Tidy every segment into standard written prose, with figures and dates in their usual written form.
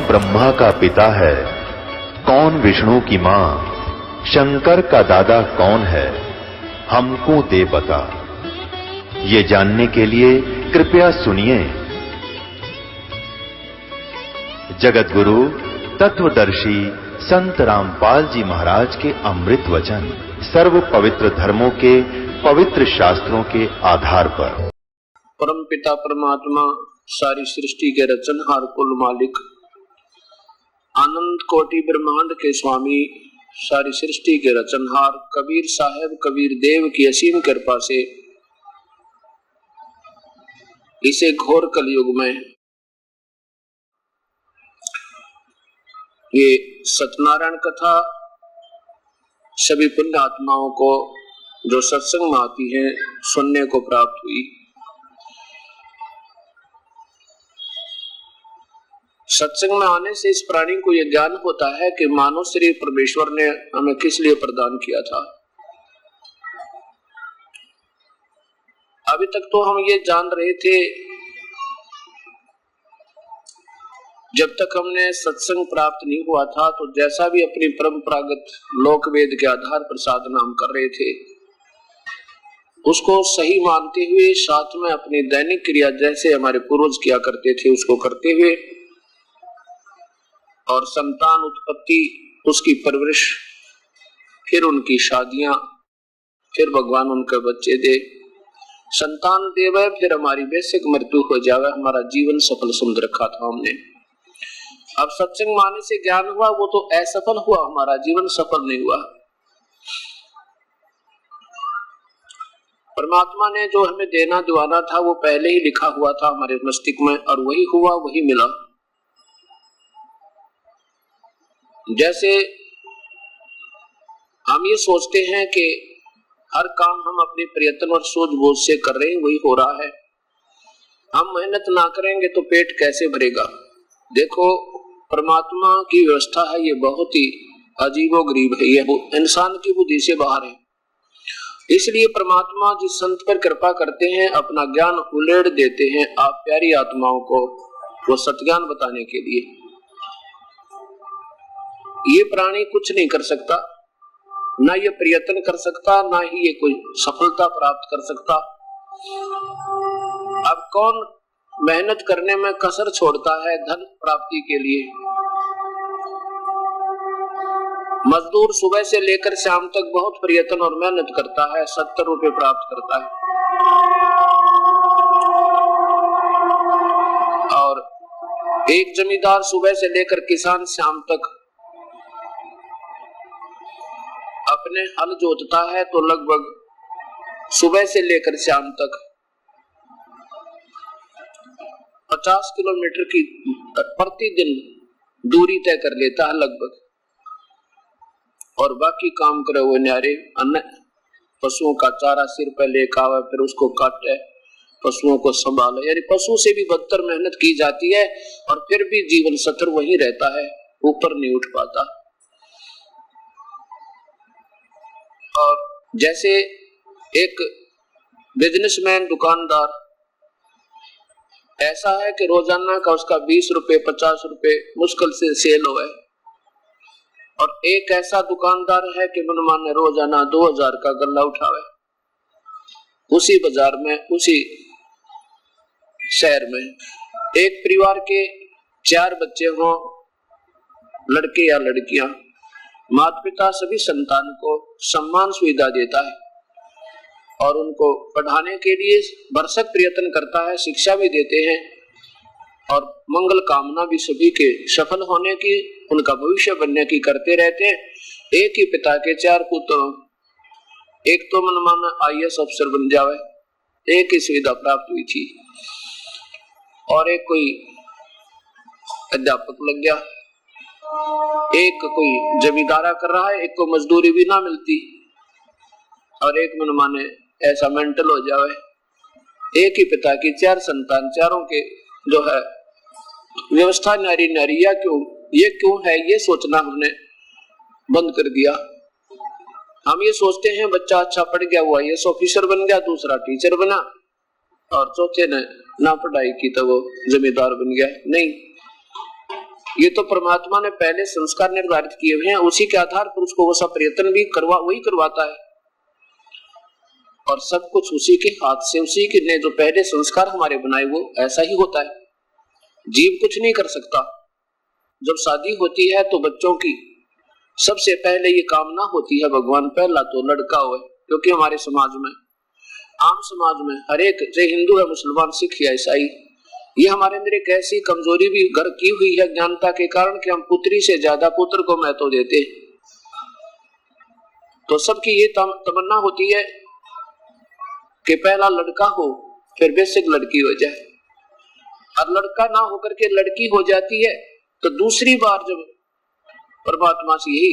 ब्रह्मा का पिता है, कौन विष्णु की मां, शंकर का दादा कौन है, हमको दे बता। ये जानने के लिए कृपया सुनिए। जगत गुरु तत्वदर्शी संत रामपाल जी महाराज के अमृत वचन सर्व पवित्र धर्मों के पवित्र शास्त्रों के आधार पर। परम पिता परमात्मा सारी सृष्टि के रचनहार कुल मालिक आनंद कोटि ब्रह्मांड के स्वामी सारी सृष्टि के रचनहार कबीर साहेब कबीर देव की असीम कृपा से इसे घोर कलयुग में ये सत्यनारायण कथा सभी पुण्य आत्माओं को जो सत्संग में आती है सुनने को प्राप्त हुई। सत्संग में आने से इस प्राणी को यह ज्ञान होता है कि मानव शरीर परमेश्वर ने हमें किस लिए प्रदान किया था। अभी तक तो हम ये जान रहे थे, जब तक हमने सत्संग प्राप्त नहीं हुआ था तो जैसा भी अपनी परंपरागत लोक वेद के आधार पर साधना हम कर रहे थे उसको सही मानते हुए साथ में अपनी दैनिक क्रिया जैसे हमारे पूर्वज किया करते थे उसको करते हुए और संतान उत्पत्ति उसकी परवरिश फिर उनकी शादियां फिर भगवान उनके बच्चे दे संतान देवे फिर हमारी वैश्विक मृत्यु हो जावे हमारा जीवन सफल समझ रखा था हमने। अब सत्संग माने से ज्ञान हुआ वो तो असफल हुआ, हमारा जीवन सफल नहीं हुआ। परमात्मा ने जो हमें देना दिवाना था वो पहले ही लिखा हुआ था हमारे मस्तिष्क में और वही हुआ वही मिला। जैसे हम ये सोचते हैं कि हर काम हम अपने प्रयत्न और सूझबूझ से कर रहे हैं वही हो रहा है, हम मेहनत ना करेंगे तो पेट कैसे भरेगा। देखो परमात्मा की व्यवस्था है ये बहुत ही अजीबोगरीब है, ये इंसान की बुद्धि से बाहर है। इसलिए परमात्मा जिस संत पर कृपा करते हैं अपना ज्ञान उलेड़ देते हैं आप प्यारी आत्माओं को वो सत्ज्ञान बताने के लिए। ये प्राणी कुछ नहीं कर सकता, ना ये प्रयत्न कर सकता, ना ही ये कोई सफलता प्राप्त कर सकता। अब कौन मेहनत करने में कसर छोड़ता है धन प्राप्ति के लिए। मजदूर सुबह से लेकर शाम तक बहुत प्रयत्न और मेहनत करता है, 70 रुपए प्राप्त करता है। और एक जमींदार सुबह से लेकर किसान शाम तक अपने हल जोतता है तो लगभग सुबह से लेकर शाम तक 50 किलोमीटर की प्रतिदिन दूरी तय कर लेता है लगभग। और बाकी काम करे हुए न्यारे अन्य पशुओं का चारा सिर पर लेकर आवे फिर उसको काटे पशुओं को संभाले, यानी पशु से भी बदतर मेहनत की जाती है और फिर भी जीवन सथर वही रहता है, ऊपर नहीं उठ पाता। और जैसे एक बिजनेसमैन दुकानदार ऐसा है कि रोजाना का उसका 20 रुपए 50 रुपए मुश्किल से सेल हो है, और एक ऐसा दुकानदार है कि मनमाने रोजाना 2000 का गल्ला उठावे उसी बाजार में उसी शहर में। एक परिवार के 4 बच्चे हों लड़के या लड़कियां, माता पिता सभी संतान को सम्मान सुविधा देता है और उनको पढ़ाने के लिए भरसक प्रयत्न करता है, शिक्षा भी देते हैं और मंगल कामना भी सभी के सफल होने की उनका भविष्य बनने की करते रहते हैं। एक ही पिता के 4 पुत्र, एक तो मनमाना IAS अफसर बन जावे, एक ही सुविधा प्राप्त हुई थी, और एक कोई अध्यापक लग गया, एक कोई जमींदारा कर रहा है, एक को मजदूरी भी ना मिलती, और एक मनमाने ऐसा मेंटल हो जावे। एक ही पिता की 4 संतान, चारों के जो है व्यवस्था नारी नारिया ये क्यों है, ये सोचना हमने बंद कर दिया। हम ये सोचते हैं बच्चा अच्छा पढ़ गया हुआ IAS ऑफिसर बन गया, दूसरा टीचर बना, और चौथे ने ना पढ़ाई की तो वो जमींदार बन गया। नहीं, ये तो परमात्मा ने पहले संस्कार निर्धारित किए हुए हैं, उसी के आधार पर उसको वो सब प्रयत्न भी वही करवाता है, और सब कुछ उसी के हाथ से, उसी के ने जो पहले संस्कार हमारे बनाए वो ऐसा ही होता है। जीव कुछ नहीं कर सकता। जब शादी होती है तो बच्चों की सबसे पहले ये कामना होती है, भगवान पहला तो लड़का हो, क्योंकि हमारे समाज में, आम समाज में हर एक, चाहे हिंदू है, मुसलमान, सिख या ईसाई, ये हमारे अंदर एक ऐसी कमजोरी भी घर की हुई है ज्ञानता के कारण कि हम पुत्री से ज्यादा पुत्र को महत्व देते। तो सबकी ये तमन्ना होती है कि पहला लड़का हो, फिर बेशक लड़की हो जाए, और लड़का ना होकर के लड़की हो जाती है तो दूसरी बार जब परमात्मा से यही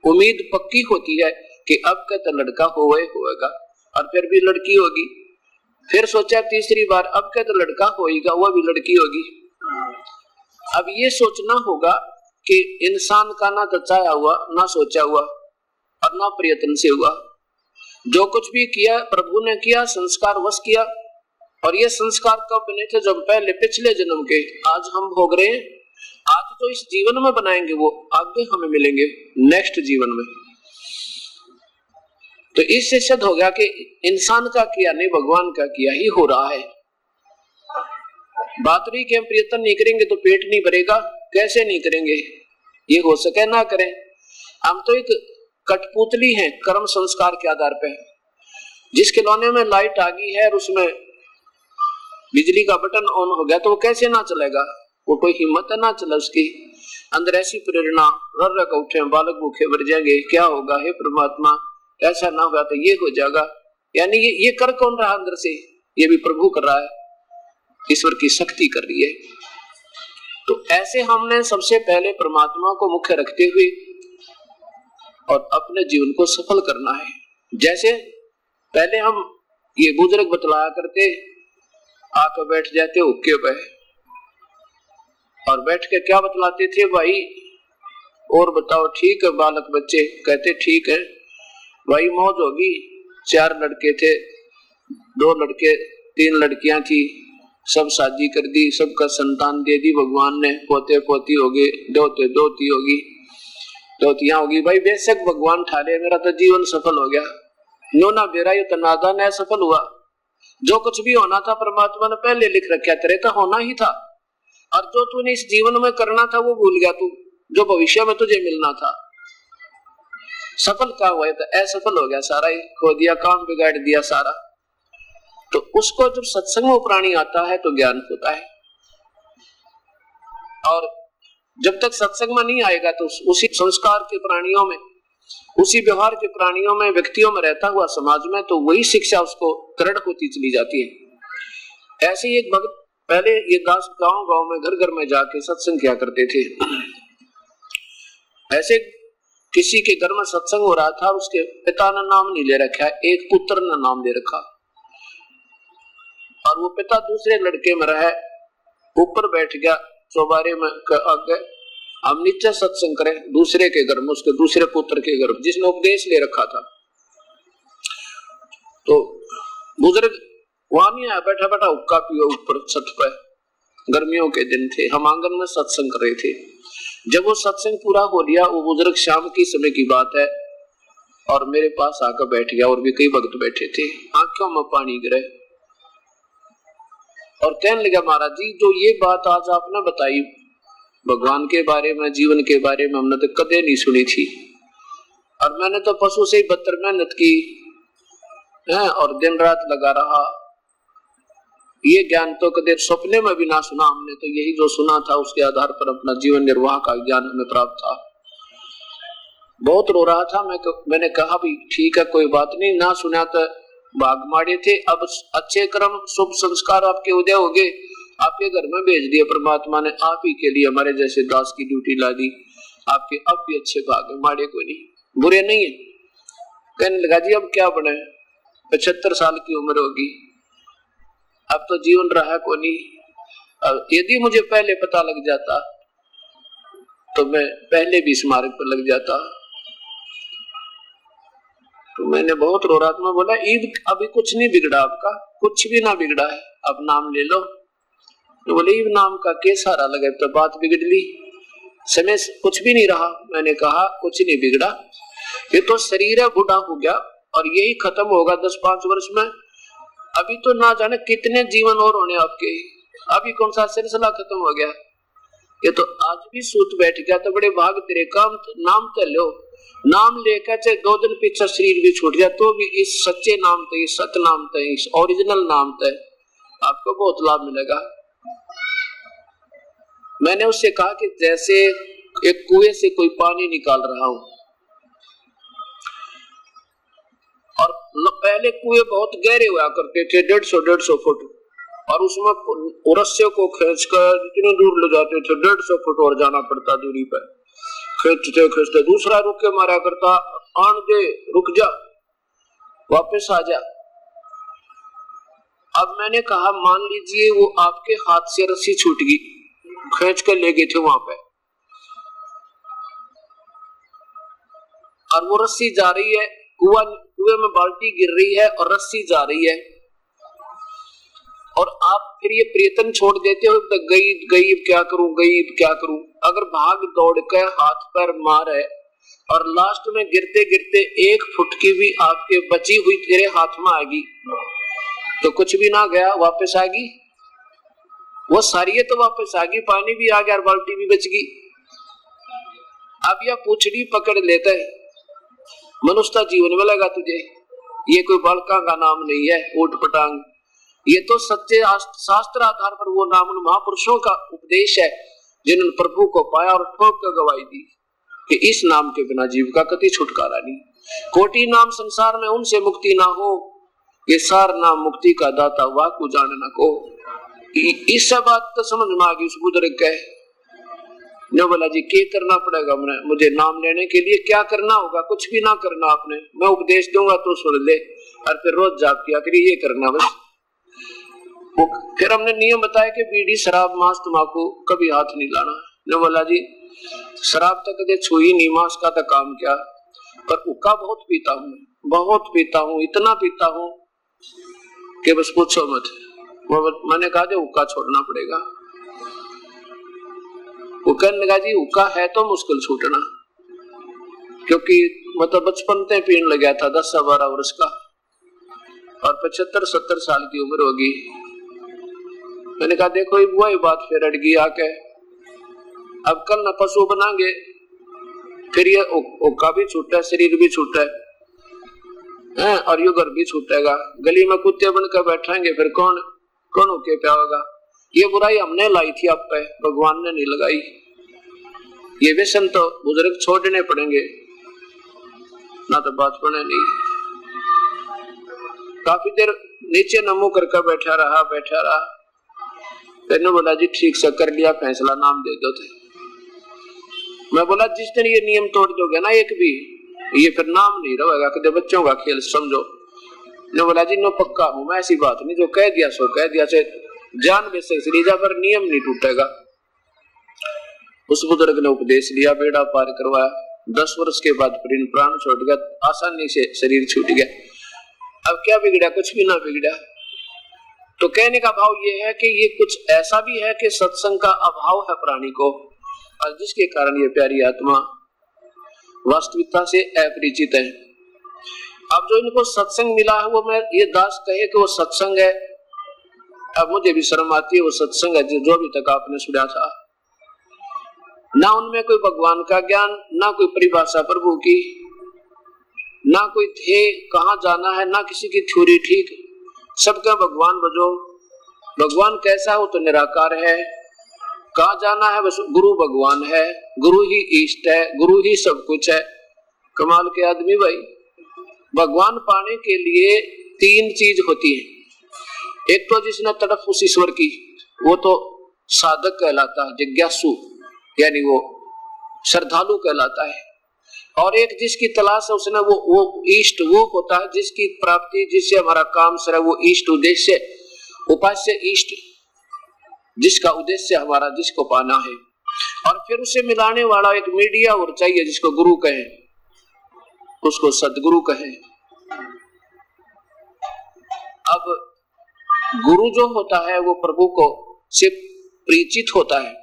उम्मीद पक्की होती है कि अब का तो लड़का होएगा, और फिर भी लड़की होगी, फिर सोचा तीसरी बार अब का तो लड़का होएगा, वह भी लड़की होगी। अब ये सोचना होगा कि इंसान का ना तो चाहा हुआ, ना सोचा हुआ, और ना प्रयत्न से हुआ। जो कुछ भी किया प्रभु ने किया, संस्कार वश किया, और ये संस्कार कब बने थे? जब पहले पिछले जन्म के आज हम भोग रहे हैं। आज तो इस जीवन में बनाएंगे, वो आगे हमें मिलेंगे नेक्स्ट जीवन में। तो इससे सिद्ध हो गया कि इंसान का किया नहीं, भगवान का किया ही हो रहा है। बात रही कि हम प्रयत्न नहीं करेंगे तो पेट नहीं भरेगा, कैसे नहीं करेंगे? ये हो सके ना करें। हम तो एक कठपुतली है कर्म संस्कार के आधार पे, जिसके लोने में लाइट आ गई है और उसमें बिजली का बटन ऑन हो गया तो वो कैसे ना चलेगा? वो कोई हिम्मत है ना चला उसकी अंदर ऐसी प्रेरणा, रर का उठे बालक भूखे मर जाएंगे, क्या होगा हे परमात्मा, ऐसा ना होगा तो ये हो जाएगा। यानी ये कर कौन रहा अंदर से? ये भी प्रभु कर रहा है, ईश्वर की शक्ति कर रही है। तो ऐसे हमने सबसे पहले परमात्मा को मुख्य रखते हुए और अपने जीवन को सफल करना है। जैसे पहले हम ये बुजुर्ग बतलाया करते, आकर बैठ जाते हुक्के पे, और बैठ के क्या बतलाते थे? भाई और बताओ, ठीक है बालक बच्चे? कहते ठीक है भाई, मौज होगी। 4 लड़के थे, 2 लड़के 3 लड़कियां थी, सब शादी कर दी, सबका संतान दे दी भगवान ने, पोते पोती हो गए, दोते दोती होगी, दोतियां होगी। भाई बेशक भगवान ठाले, मेरा तो जीवन सफल हो गया। नो ना बेरा ये तो नादान है, सफल हुआ। जो कुछ भी होना था परमात्मा ने पहले लिख रखा, तेरे तो होना ही था, और जो तूने इस जीवन में करना था वो भूल गया तू, जो भविष्य में तुझे मिलना था। सफल क्या हुआ? तो असफल हो गया सारा, खो दिया, काम बिगाड़ दिया सारा। तो उसको जब सत्संग में प्राणी आता है तो ज्ञान होता है, और जब तक सत्संग में नहीं आएगा तो उसी संस्कार के प्राणियों में, उसी व्यवहार के प्राणियों में, व्यक्तियों में रहता हुआ समाज में, तो वही शिक्षा उसको दृढ़ होती चली जाती है। ऐसे ही एक भक्त पहले ये दास गांव गांव में, घर घर में जाके सत्संग किया करते थे। ऐसे किसी के घर में सत्संग हो रहा था, उसके पिता ने नाम नहीं ले रखा, एक पुत्र ने नाम ले रखा, और वो पिता दूसरे लड़के में रहे, ऊपर बैठ गया चौबारे में आगे, हम नीचे सत्संग करें दूसरे के घर में, उसके दूसरे पुत्र के घर में, जिसने उपदेश ले रखा था। तो बुजुर्ग वहां नहीं आया, बैठा बैठा हुक्का पियो ऊपर छत पे। गर्मियों के दिन थे, हम आंगन में सत्संग कर रहे थे। जब वो सत्संग पूरा हो लिया, वो बुजुर्ग शाम की समय की बात है, और मेरे पास आकर बैठ गया, और भी कई भक्त बैठे थे, आंखों में पानी गिरे, और कहने लगा महाराज जी, जो ये बात आज आपने बताई भगवान के बारे में, जीवन के बारे में, हमने तो कदे नहीं सुनी थी, और मैंने तो पशु से ही बदतर मेहनत की है, और दिन रात लगा रहा, ये ज्ञान तो कदे सपने में भी ना सुना हमने, तो यही जो सुना था उसके आधार पर अपना जीवन निर्वाह का ज्ञान हमें प्राप्त था। बहुत रो रहा था, मैंने कहा भी ठीक है कोई बात नहीं, ना सुना तो भाग मारे थे, अब अच्छे कर्म शुभ संस्कार आपके उदय हो गए, आपके घर में भेज दिए परमात्मा ने, आप ही के लिए हमारे जैसे दास की ड्यूटी ला दी, आपके अब भी अच्छे भाग है, माड़े को नहीं, बुरे नहीं है। कहने लगा जी अब क्या बने, 75 साल की उम्र होगी, अब तो जीवन रहा को नहीं। यदि मुझे पहले पता लग जाता तो मैं पहले भी इस मार्ग पर लग जाता। तो मैंने बहुत रो रहा था, मैं बोला ईद अभी कुछ नहीं बिगड़ा आपका, कुछ भी ना बिगड़ा है, अब नाम ले लो। तो बोले ईद नाम का के सारा लगे, तो बात बिगड़ ली। समय कुछ भी नहीं रहा। मैंने कहा कुछ नहीं बिगड़ा, ये तो शरीर है, बूढ़ा हो गया और यही खत्म होगा 10-5 वर्ष में। अभी तो ना जाने कितने जीवन और होने आपके, अभी कौन सा सिलसिला खत्म हो गया। ये तो आज भी सूत बैठ गया तो बड़े भाग तेरे काम, नाम तो लो, नाम लेकर चाहे 2 दिन पीछे शरीर भी छूट गया तो भी इस सच्चे नाम पे, इस सत नाम पे, इस ओरिजिनल नाम पे आपको बहुत लाभ मिलेगा। मैंने उससे कहा कि जैसे एक कुएं से कोई पानी निकाल रहा हूं, और पहले कुएं बहुत गहरे हुआ करते थे, 150-150 फुट, और उसमें रस्सियों को खींचकर इतनी दूर ले जाते थे, 150 फुट और जाना पड़ता दूरी पर, खींचते खींचते दूसरा रुक के मारा करता, आन दे, रुक जा, वापस आ जा। अब मैंने कहा मान लीजिए वो आपके हाथ से रस्सी छूट गई, खींच कर ले गए थे वहां पे, और वो रस्सी जा रही है, कुएं में बाल्टी गिर रही है और रस्सी जा रही है, और आप फिर ये प्रयत्न छोड़ देते हो तो गई क्या करूं। अगर भाग दौड़ कर हाथ पैर मारे और लास्ट में गिरते गिरते 1 फुट की भी आपके बची हुई तेरे हाथ में आएगी तो कुछ भी ना गया, वापस आएगी वो सारी, तो वापस आ गई, पानी भी आ गया और बाल्टी भी बच गई। अब यह पूछड़ी पकड़ लेता है, मनुष्य जीवन मिलेगा तुझे, ये कोई बालका का नाम नहीं है ऊट पटांग, ये तो सच्चे शास्त्र आधार पर वो नाम महापुरुषों का उपदेश है जिन्होंने प्रभु को पाया और ठोक कर गवाही दी कि इस नाम के बिना जीव का कति छुटकारा नहीं। कोटि नाम संसार में उनसे मुक्ति ना हो, ये सार नाम मुक्ति का दाता वाकु जाने न को। इस बात तो समझ में आ गई उस बुजुर्ग के। न बोला जी क्या करना पड़ेगा मुझे नाम लेने के लिए, क्या करना होगा, कुछ भी ना करना आपने, मैं उपदेश दूंगा तो सुन ले, और फिर रोज जाप किया करिए, ये करना बस। फिर हमने नियम बताया कि बीड़ी शराब मांस तंबाकू कभी हाथ नहीं लाना। न बोला जी शराब तक कदे छुई नहीं, मांस का तो काम क्या, पर हुक्का बहुत पीता हूँ, इतना पीता हूँ कि बस पूछो मत। मैंने कहा जो हुक्का छोड़ना पड़ेगा। वो कहने लगा जी हुक्का है तो मुश्किल छूटना, क्योंकि मतलब बचपन से पीने लगा था, 10-12 वर्ष का, और 75-70 साल की उम्र होगी। मैंने कहा देखो वही बात फिर अड़ गई आके, अब कल न पशु बनाएंगे, फिर ये हुक्का भी छूटा है, शरीर भी छूटा है, और ये घर भी छूटेगा, गली में कुत्ते बनकर बैठेंगे, फिर कौन होके क्या होगा। ये बुराई हमने लाई थी आप पे, भगवान ने नहीं लगाई। ये व्यसन तो बुजुर्ग छोड़ने पड़ेंगे, ना तो बात बने नहीं। काफी देर नीचे नमो करके बैठा रहा। मैंने बोला जी ठीक से कर लिया फैसला, नाम दे दो थे। मैं बोला जिस दिन ये नियम तोड़ दोगे ना एक भी, ये फिर नाम नहीं रहेगा, कदे बच्चों का खेल समझो। ने बोला जी नो पक्का हूं मैं, ऐसी बात नहीं, जो कह दिया सो कह दिया, से जान बेशक श्रीजा पर नियम नहीं टूटेगा। उस बुजुर्ग ने उपदेश लिया, बेड़ा पार करवाया। 10 वर्ष के बाद प्राण छोड़ गया, आसानी से शरीर छूट गया। अब क्या बिगड़ा, कुछ भी ना बिगड़ा। तो कहने का भाव ये है कि ये कुछ ऐसा भी है कि सत्संग का अभाव है प्राणी को, और जिसके कारण ये प्यारी आत्मा वास्तविकता से अपरिचित है। अब जो इनको सत्संग मिला है वो, मैं ये दास कहे कि वो सत्संग है, अब मुझे भी शर्म आती है, वो सत्संग है जो अभी तक आपने सुना था। ना उनमें कोई भगवान का ज्ञान, ना कोई परिभाषा प्रभु की, ना कोई थे कहाँ जाना है, ना किसी की थ्योरी ठीक, सबका भगवान बजो। भगवान कैसा हो तो निराकार है, कहाँ जाना है बस गुरु भगवान है, गुरु ही इष्ट है, गुरु ही सब कुछ है। कमाल के आदमी भाई। भगवान पाने के लिए 3 चीज होती है। एक तो जिसने तड़प उस ईश्वर की, वो तो साधक कहलाता है, जिज्ञासु यानी वो श्रद्धालु कहलाता है। और एक जिसकी तलाश है उसने वो इष्ट वो होता है जिसकी प्राप्ति, जिससे हमारा काम सर है, वो इष्ट उद्देश्य, उपास्य इष्ट, जिसका उद्देश्य हमारा, जिसको पाना है। और फिर उसे मिलाने वाला एक मीडिया और चाहिए, जिसको गुरु कहे, उसको सदगुरु कहे। अब गुरु जो होता है वो प्रभु को से परिचित होता है,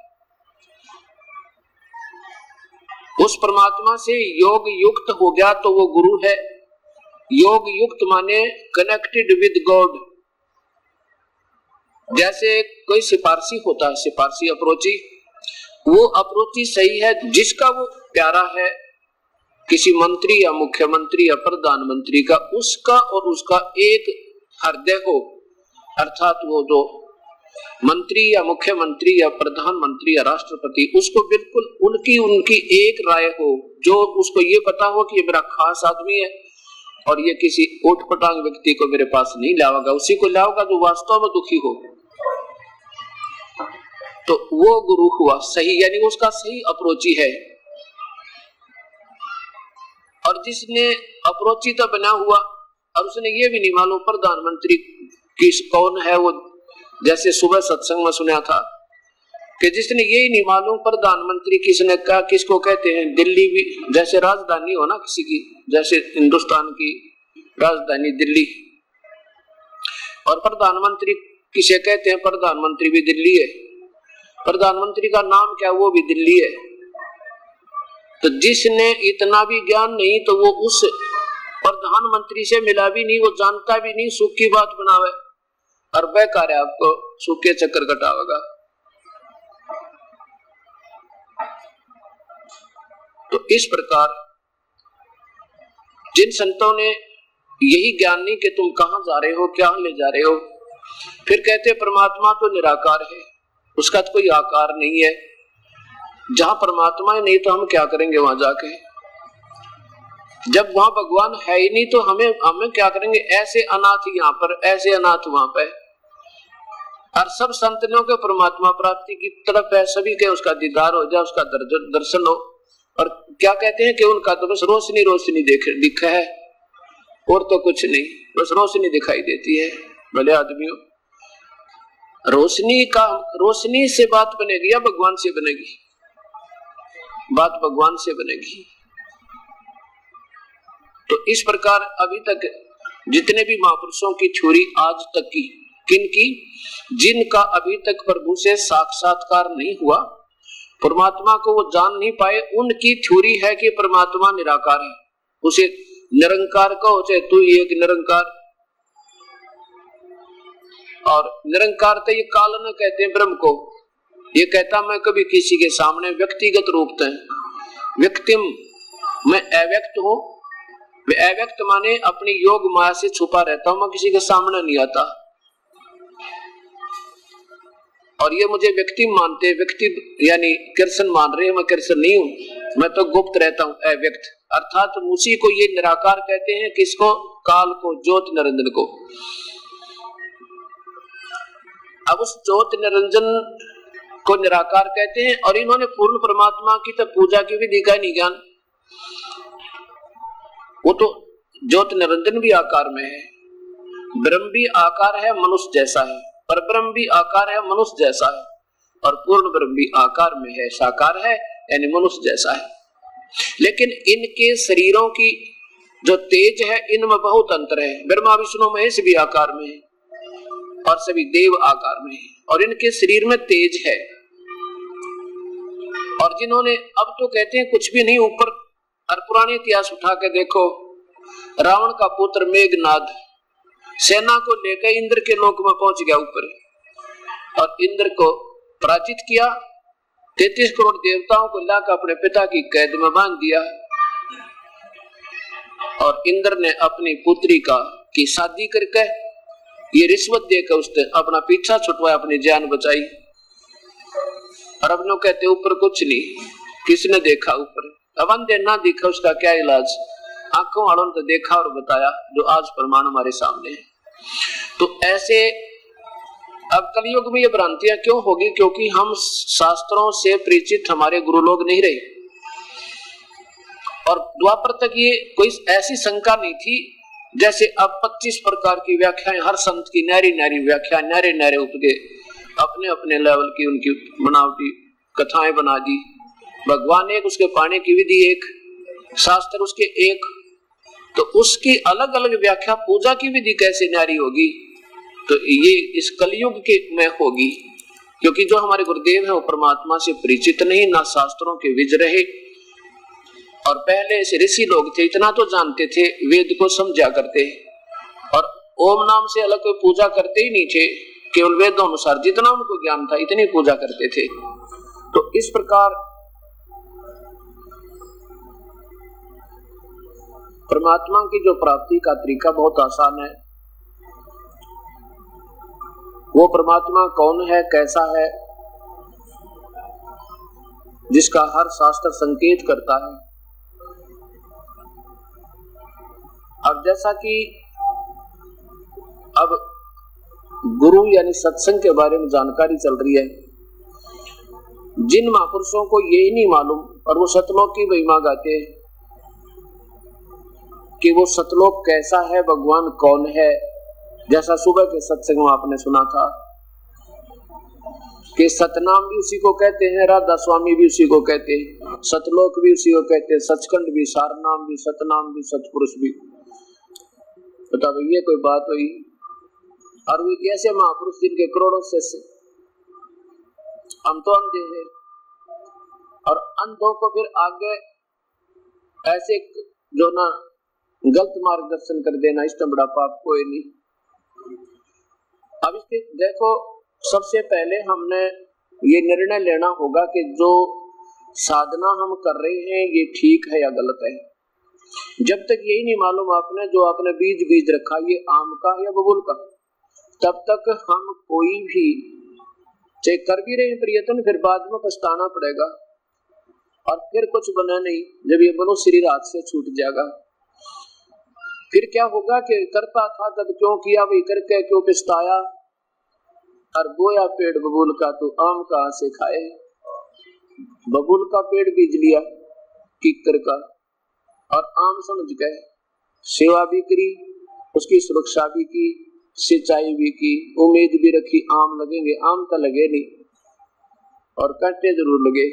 उस परमात्मा से योग युक्त हो गया तो वो गुरु है। योग युक्त माने कनेक्टेड विद गॉड। जैसे कोई सिफारसी होता है, सिफारसी अप्रोची, वो अप्रोची सही है जिसका वो प्यारा है, किसी मंत्री या मुख्यमंत्री या प्रधानमंत्री का, उसका और उसका एक हृदय हो, अर्थात वो जो मंत्री या मुख्यमंत्री या प्रधानमंत्री या राष्ट्रपति, उसको बिल्कुल उनकी एक राय हो, जो उसको ये पता हो कि ये मेरा खास आदमी है और ये किसी ओटपटांग व्यक्ति को मेरे पास नहीं लाओगा, उसी को लाओगा जो वास्तव में दुखी हो। तो वो गुरु हुआ सही, यानी उसका सही अप्रोची है। और जिसने अप्रोची तो बना हुआ और उसने ये भी नहीं मालूम प्रधानमंत्री किस कौन है, वो जैसे सुबह सत्संग में सुना था कि जिसने यही नहीं मालूम प्रधानमंत्री किसने कहा, किसको कहते हैं, दिल्ली भी जैसे राजधानी हो ना किसी की, जैसे हिंदुस्तान की राजधानी दिल्ली, और प्रधानमंत्री किसे कहते हैं, प्रधानमंत्री भी दिल्ली है, प्रधानमंत्री का नाम क्या, वो भी दिल्ली है। तो जिसने इतना भी ज्ञान नहीं तो वो उस प्रधानमंत्री से मिला भी नहीं, वो जानता भी नहीं, सुख की बात बनावे और बेकार है, आपको सुख के चक्कर कटावेगा। तो इस प्रकार जिन संतों ने यही ज्ञान नहीं कि तुम कहां जा रहे हो, क्या ले जा रहे हो, फिर कहते परमात्मा तो निराकार है, उसका तो कोई आकार नहीं है। जहां परमात्मा है नहीं तो हम क्या करेंगे वहां जाके, जब वहां भगवान है ही नहीं तो हमें क्या करेंगे, ऐसे अनाथ यहाँ पर, ऐसे अनाथ वहां पे। और सब संतों के परमात्मा प्राप्ति की तरफ है, सभी के उसका दीदार हो जाए, उसका दर्शन हो। और क्या कहते हैं कि उनका तो बस रोशनी रोशनी दिखा है और तो कुछ नहीं, बस रोशनी दिखाई देती है। भले आदमियों, रोशनी से बात बनेगी या भगवान से बनेगी? बात भगवान से बनेगी। तो इस प्रकार अभी तक जितने भी महापुरुषों की थ्योरी आज तक की, किनकी, जिनका अभी तक प्रभु से साक्षात्कार नहीं हुआ, परमात्मा को वो जान नहीं पाए, उनकी थ्योरी है कि परमात्मा निराकार है। उसे निरंकार कहो चाहे तू ही एक निरंकार, और निरंकार तो ये काल न कहते हैं ब्रह्म को, ये कहता मैं कभी किसी के सामने व्यक्तिगत रूप से, व्यक्तिम, मैं अव्यक्त हूं। अव्यक्त माने अपनी योग माया से छुपा रहता हूं, मैं किसी के सामने नहीं आता। और ये मुझे व्यक्ति मानते, व्यक्ति यानी कृष्ण मान रहे हैं, मैं कृष्ण नहीं हूं, मैं तो गुप्त रहता हूं, अव्यक्त। अर्थात उसी को ये निराकार कहते हैं, किसको? काल को, ज्योत निरंजन को। अब उस ज्योत निरंजन को निराकार कहते हैं, और इन्होंने पूर्ण परमात्मा की तो पूजा की विधि का नहीं ज्ञान। वो तो ज्योत निरंजन भी आकार में है, ब्रह्म भी आकार है, मनुष्य जैसा है, पर ब्रह्म भी आकार है, मनुष्य जैसा है, और पूर्ण ब्रह्म भी आकार में है, साकार है, यानी मनुष्य जैसा है। लेकिन इनके शरीरों की जो तेज है, इनमें बहुत अंतर है। ब्रह्मा विष्णु महेश भी आकार में है और सभी देव आकार में है, और इनके शरीर में तेज है। और जिन्होंने, अब तो कहते हैं कुछ भी नहीं ऊपर, और पुराने इतिहास उठा के देखो, रावण का पुत्र मेघनाद सेना को लेकर इंद्र के लोक में पहुंच गया ऊपर, और इंद्र को पराजित किया। 33 करोड़ देवताओं को लाकर अपने पिता की कैद में बांध दिया, और इंद्र ने अपनी पुत्री की शादी करके ये रिश्वत देकर उसने अपना पीछा छुटवाया, अपनी जान बचाई। और अब लोग कहते ऊपर कुछ नहीं, किसने देखा ऊपर? अब अंधे ना देखा, उसका क्या इलाज? आंखों वालों ने देखा और बताया, जो आज प्रमाण हमारे सामने है। तो ऐसे अब कलयुग में ये भ्रांतियां क्यों होगी? क्योंकि हम शास्त्रों से परिचित हमारे गुरु लोग नहीं रहे, और द्वापर तक ये कोई ऐसी शंका नहीं थी। जैसे अब 25 प्रकार की व्याख्याएं, हर संत की नारी नारी व्याख्या, नारे नारे उपदे, अपने अपने लेवल की उनकी बनावटी कथाएं बना दी। भगवान एक, उसके पाने की विधि एक, शास्त्र उसके एक, तो उसकी अलग अलग व्याख्या, पूजा की विधि कैसे नारी होगी? तो ये इस कलयुग के में होगी, क्योंकि जो हमारे गुरुदेव है वो परमात्मा से परिचित नहीं, ना शास्त्रों के विज रहे, और पहले से ऋषि लोग थे, इतना तो जानते थे, वेद को समझा करते और ओम नाम से अलग कोई पूजा करते ही नहीं थे, केवल वेदों अनुसार जितना उनको ज्ञान था इतनी पूजा करते थे। तो इस प्रकार परमात्मा की जो प्राप्ति का तरीका बहुत आसान है। वो परमात्मा कौन है, कैसा है, जिसका हर शास्त्र संकेत करता है। अब जैसा कि अब गुरु यानी सत्संग के बारे में जानकारी चल रही है, जिन महापुरुषों को यही नहीं मालूम और वो सतलोक की महिमा गाते हैं कि वो सतलोक कैसा है, भगवान कौन है। जैसा सुबह के सत्संग में आपने सुना था कि सतनाम भी उसी को कहते हैं, राधा स्वामी भी उसी को कहते हैं, सतलोक भी उसी को कहते हैं, सचखंड भी, सारनाम भी, सतनाम भी, सतपुरुष भी। बताओ ये कोई बात हुई? और वो ऐसे महापुरुष जिनके करोड़ों से हम तो अंधे हैं और अंधों को फिर आगे ऐसे जो ना गलत मार्गदर्शन कर देना, इससे बड़ा पाप कोई नहीं। अब इसके देखो, सबसे पहले हमने ये निर्णय लेना होगा कि जो साधना हम कर रहे हैं ये ठीक है या गलत है। जब तक यही नहीं मालूम आपने, जो आपने बीज रखा ये आम का या बबूल का, तब तक हम कोई भी चाहे कर भी रहे प्रयत्न, फिर बाद में पछताना पड़ेगा और फिर कुछ बना नहीं। जब ये मनुष्य शरीर हाथ से छूट जाएगा फिर क्या होगा कि करता था तब क्यों किया, वही करके क्यों पछताया। और बोया पेड़ बबूल का तो आम कहां से खाए। बबूल का पेड़ बीज लिया कीकर का और आम समझ गए, सेवा भी करी, उसकी सुरक्षा भी की, सिंचाई भी की, उम्मीद भी रखी आम लगेंगे, आम तो लगे नहीं और कांटे जरूर लगे।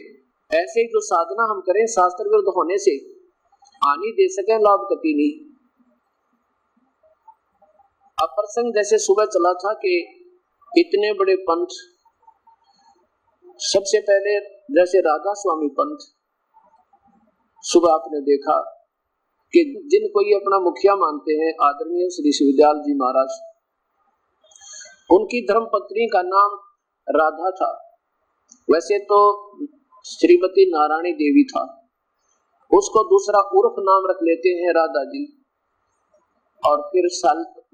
ऐसे ही जो साधना हम करें शास्त्र विरुद्ध होने से हानि दे सके, लाभ कति नहीं। अब प्रसंग जैसे सुबह चला था कि इतने बड़े पंथ, सबसे पहले जैसे राधा स्वामी पंथ, सुबह आपने देखा कि जिनको ये अपना मुखिया मानते हैं आदरणीय श्री शिवदयाल जी महाराज, उनकी धर्मपत्नी का नाम राधा था। वैसे तो श्रीमती नारायणी देवी था, उसको दूसरा उर्फ नाम रख लेते हैं राधा जी। और फिर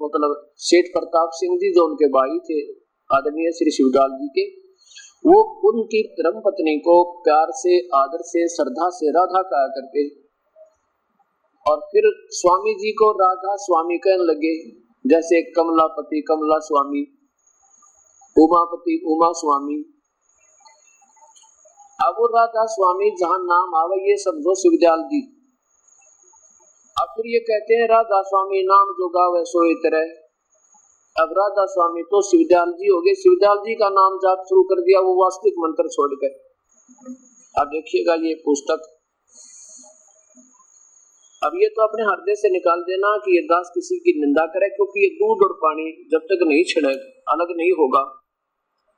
मतलब सेठ प्रताप सिंह जी जो उनके भाई थे आदरणीय श्री शिवदयाल जी के, वो उनकी धर्मपत्नी को प्यार से, आदर से, श्रद्धा से राधा कहा करते। और फिर स्वामी जी को राधा स्वामी कहने लगे, जैसे कमलापति कमला स्वामी, उमापति उमा स्वामी। अब वो राधा स्वामी जहां नाम आवे ये समझो शिवदयाल जी। अब फिर ये कहते हैं राधा स्वामी नाम जो गावे सोए तरह। अब राधा स्वामी तो शिवदयाल जी हो गए, शिवदयाल जी का नाम जाप शुरू कर दिया वो वास्तविक मंत्र छोड़कर। अब देखिएगा ये पुस्तक, अब ये तो अपने हृदय से निकाल देना कि ये दास किसी की निंदा करे, क्योंकि ये दूध और पानी जब तक नहीं छिड़क अलग नहीं होगा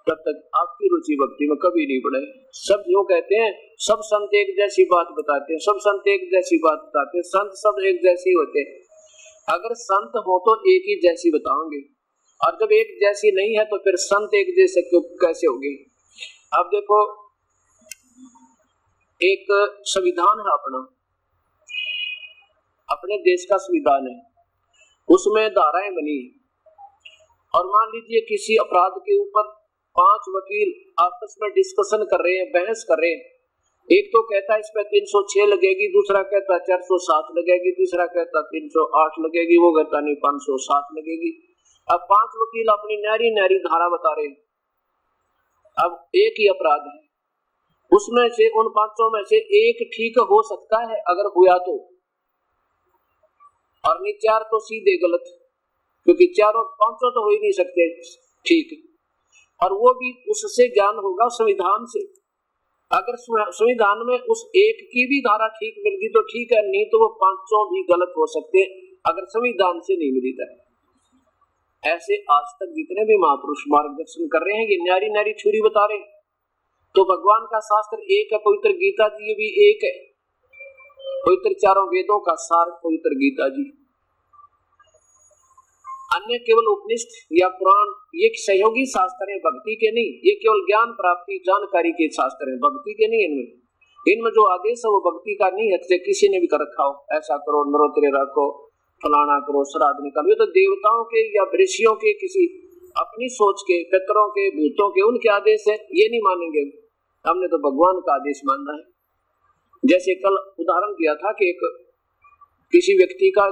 तब तक आपकी रुचि भक्ति में कभी नहीं बढ़े। सब यूं कहते हैं, सब संत एक जैसी बात बताते हैं, सब संत एक जैसी बात बताते हैं, संत सब एक जैसे ही होते हैं। अगर संत हो तो एक ही जैसी बताओगे, और जब एक जैसी नहीं है तो फिर संत एक जैसे कैसे होगी। अब देखो, एक संविधान है अपने देश का संविधान है, उसमें धाराएं बनी है। और मान लीजिए किसी अपराध के ऊपर 5 वकील आपस में डिस्कशन कर रहे हैं, बहस कर रहे हैं। एक तो कहता है इस पे 306 लगेगी, दूसरा कहता है 407 लगेगी, तीसरा कहता है 308 लगेगी, वो कहता नहीं 507 लगेगी। अब 5 वकील अपनी न्यारी न्यारी धारा बता रहे हैं। अब एक ही अपराध है, उसमें से उन 5 में से एक ठीक हो सकता है अगर हुआ तो, और नहीं 4 तो सीधे गलत, क्योंकि 5 तो हो ही नहीं सकते ठीक। और वो भी उससे ज्ञान होगा संविधान से। अगर संविधान में उस एक की भी धारा ठीक मिल गई तो ठीक है, नहीं तो वो 5 भी गलत हो सकते अगर संविधान से नहीं मिली था। ऐसे आज तक जितने भी महापुरुष मार्गदर्शन कर रहे हैं ये न्यारी न्यारी छुरी बता रहे। तो भगवान का शास्त्र एक है, पवित्र गीता जी भी एक है, पवित्र चारों वेदों का सार पवित्र गीता जी। अन्य केवल उपनिषद या पुराण ये सहयोगी शास्त्र है, भक्ति के नहीं। ये केवल ज्ञान प्राप्ति जानकारी के शास्त्र है, भक्ति के नहीं। इनमें जो आदेश है वो भक्ति का नहीं है। किसी ने भी कर रखा हो, ऐसा करो, नरोत्तरे रखो, फलाना करो, श्राद्ध निकालो, ये तो देवताओं के या ऋषियों के किसी अपनी सोच के, पितरों के, भूतों के, उनके आदेश है, ये नहीं मानेंगे। हमने तो भगवान का आदेश मानना है। जैसे कल उदाहरण दिया था कि एक किसी व्यक्ति का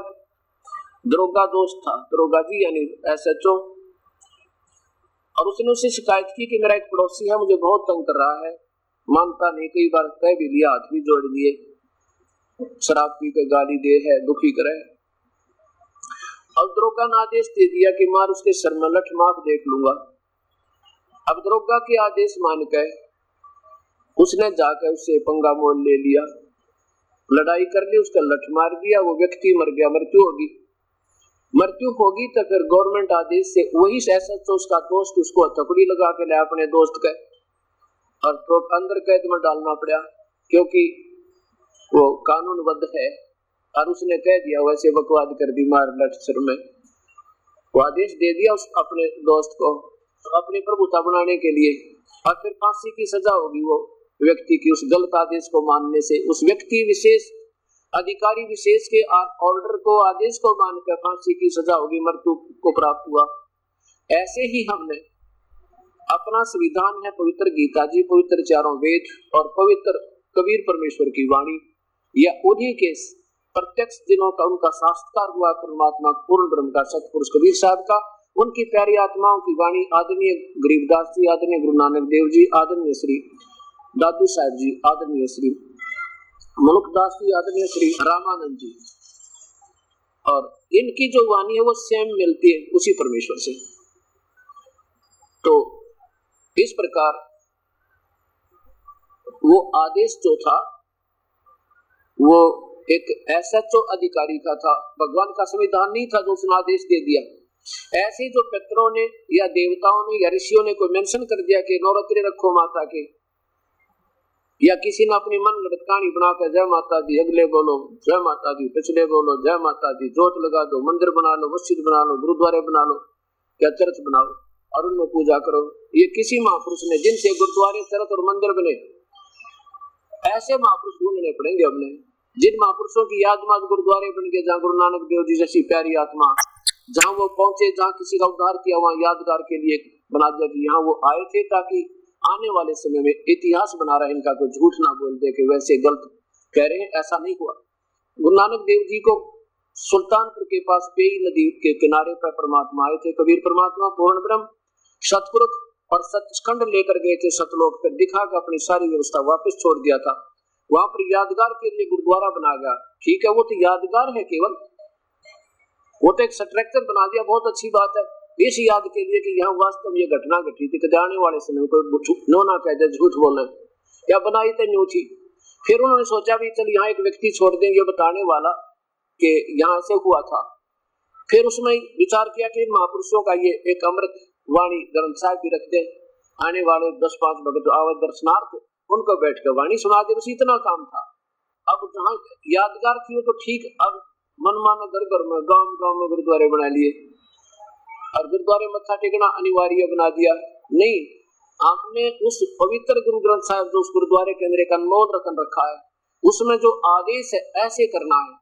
दरोगा दोस्त था, दरोगा जी यानी SHO, और उसने उससे शिकायत की कि मेरा एक पड़ोसी है, मुझे बहुत तंग कर रहा है, मानता नहीं, कई बार कह भी लिया, हाथ भी जोड़ लिए, शराब पी कर गाली दे है, दुखी करे। अब दरोगा ने आदेश दे दिया कि मार उसके सर में लठ मार, देख लूंगा। अब दरोगा के आदेश मान कर उसने जाकर उससे पंगा मोल ले लिया, लड़ाई कर ली, उसका लठ मार दिया, वो व्यक्ति मर गया, मृत्यु होगी तो फिर गवर्नमेंट आदेश से वही SHO उसका दोस्त उसको हथकड़ी लगा के लाया अपने दोस्त का, और तो अंदर कैद में डालना पड़ा, क्योंकि वो कानूनबद्ध है। और उसने कह दिया, वैसे बकवाद कर दी, मार लठ सिर में। वो आदेश दे दिया उस अपने दोस्त को अपनी प्रभुता बनाने के लिए, और फिर फांसी की सजा होगी वो व्यक्ति की उस गलत आदेश को मानने से। उस व्यक्ति विशेष, अधिकारी विशेष के ऑर्डर को, आदेश को मानकर फांसी की सजा होगी, मृत्यु को प्राप्त हुआ। ऐसे ही हमने अपना संविधान है पवित्र गीता जी, पवित्र चारों वेद और पवित्र कबीर परमेश्वर की वाणी, या उन्हीं के प्रत्यक्ष दिनों का उनका साक्षात्कार हुआ परमात्मा पूर्ण ब्रह्म का सतपुरुष कबीर साहब का, उनकी प्यारी आत्माओं की वाणी, आदरणीय गरीबदास जी, आदरणीय गुरु नानक देव जी, आदरणीय श्री दादू साहब जी, आदरणीय श्री मुलुकदास जी, आदरणीय श्री रामानंद जी, और इनकी जो वाणी है वो स्वयं मिलती है उसी परमेश्वर से। तो इस प्रकार वो आदेश जो था वो एक SHO अधिकारी का था, भगवान का संविधान नहीं था जो उसने आदेश दे दिया। ऐसे जो पितरों ने या देवताओं ने या ऋषियों ने कोई मेंशन कर दिया कि नवरात्रि रखो माता के, या किसी ने अपनी मन गढ़ंत कहानी बनाकर जय माता दी, अगले बोलो जय माता दी, पिछले बोलो जय माता दी, जोत लगा दो, मंदिर बना लो, मस्जिद बना लो, गुरुद्वारे बना लो या चर्च बनाओ और उनमें पूजा करो। ये किसी महापुरुष ने, जिनसे गुरुद्वारे, चर्च और मंदिर बने, ऐसे महापुरुष ढूंढने पड़ेंगे हमने, जिन महापुरुषों की याद में गुरुद्वारे बन गए, जहाँ गुरु नानक देव जी जैसी प्यारी आत्मा, जहाँ वो पहुंचे, जहाँ किसी का उद्धार किया, वहाँ यादगार के लिए बना दिया कि यहाँ वो आए थे, ताकि आने वाले समय में इतिहास बना रहा है इनका, कोई झूठ ना बोल दे कि वैसे गलत कह रहे हैं। ऐसा नहीं हुआ। गुरु नानक देव जी को सुल्तानपुर के पास पेई नदी के किनारे पर परमात्मा आए थे, कबीर परमात्मा पूर्ण ब्रह्म सतपुरुष, और सचखंड लेकर गए थे सतलोक पर, दिखा कर अपनी सारी व्यवस्था वापस छोड़ दिया था। वहां पर यादगार के लिए गुरुद्वारा बना गया, ठीक है, वो तो यादगार है केवल, वो तो एक स्ट्रक्चर बना दिया, बहुत अच्छी बात है, इस याद के लिए कि यहाँ वास्तव ये घटना घटी थी, कि आने वाले समय में कोई नो ना कह दे झूठ बोले, या बनाई तो न्यू थी। फिर उन्होंने सोचा भी चल यहाँ एक व्यक्ति छोड़ देंगे बताने वाला कि यहाँ से हुआ था। फिर उसमें विचार किया कि महापुरुषों का ये एक अमृत वाणी ग्रंथ साहिब भी रख दे, आने वाले 10-5 भगत आवे दर्शनार्थ, उनको बैठ कर वाणी सुना दे, बस इतना काम था। अब जहाँ यादगार थी वो तो ठीक, अब मनमाना घर में, गांव में गुरुद्वारे बना लिए, और गुरुद्वारे मत्था टेकना अनिवार्य बना दिया। नहीं, आपने उस पवित्र गुरु ग्रंथ साहिब जो उस गुरुद्वारे के अंदर एक अनमोल रतन रखा है, उसमें जो आदेश है ऐसे करना है।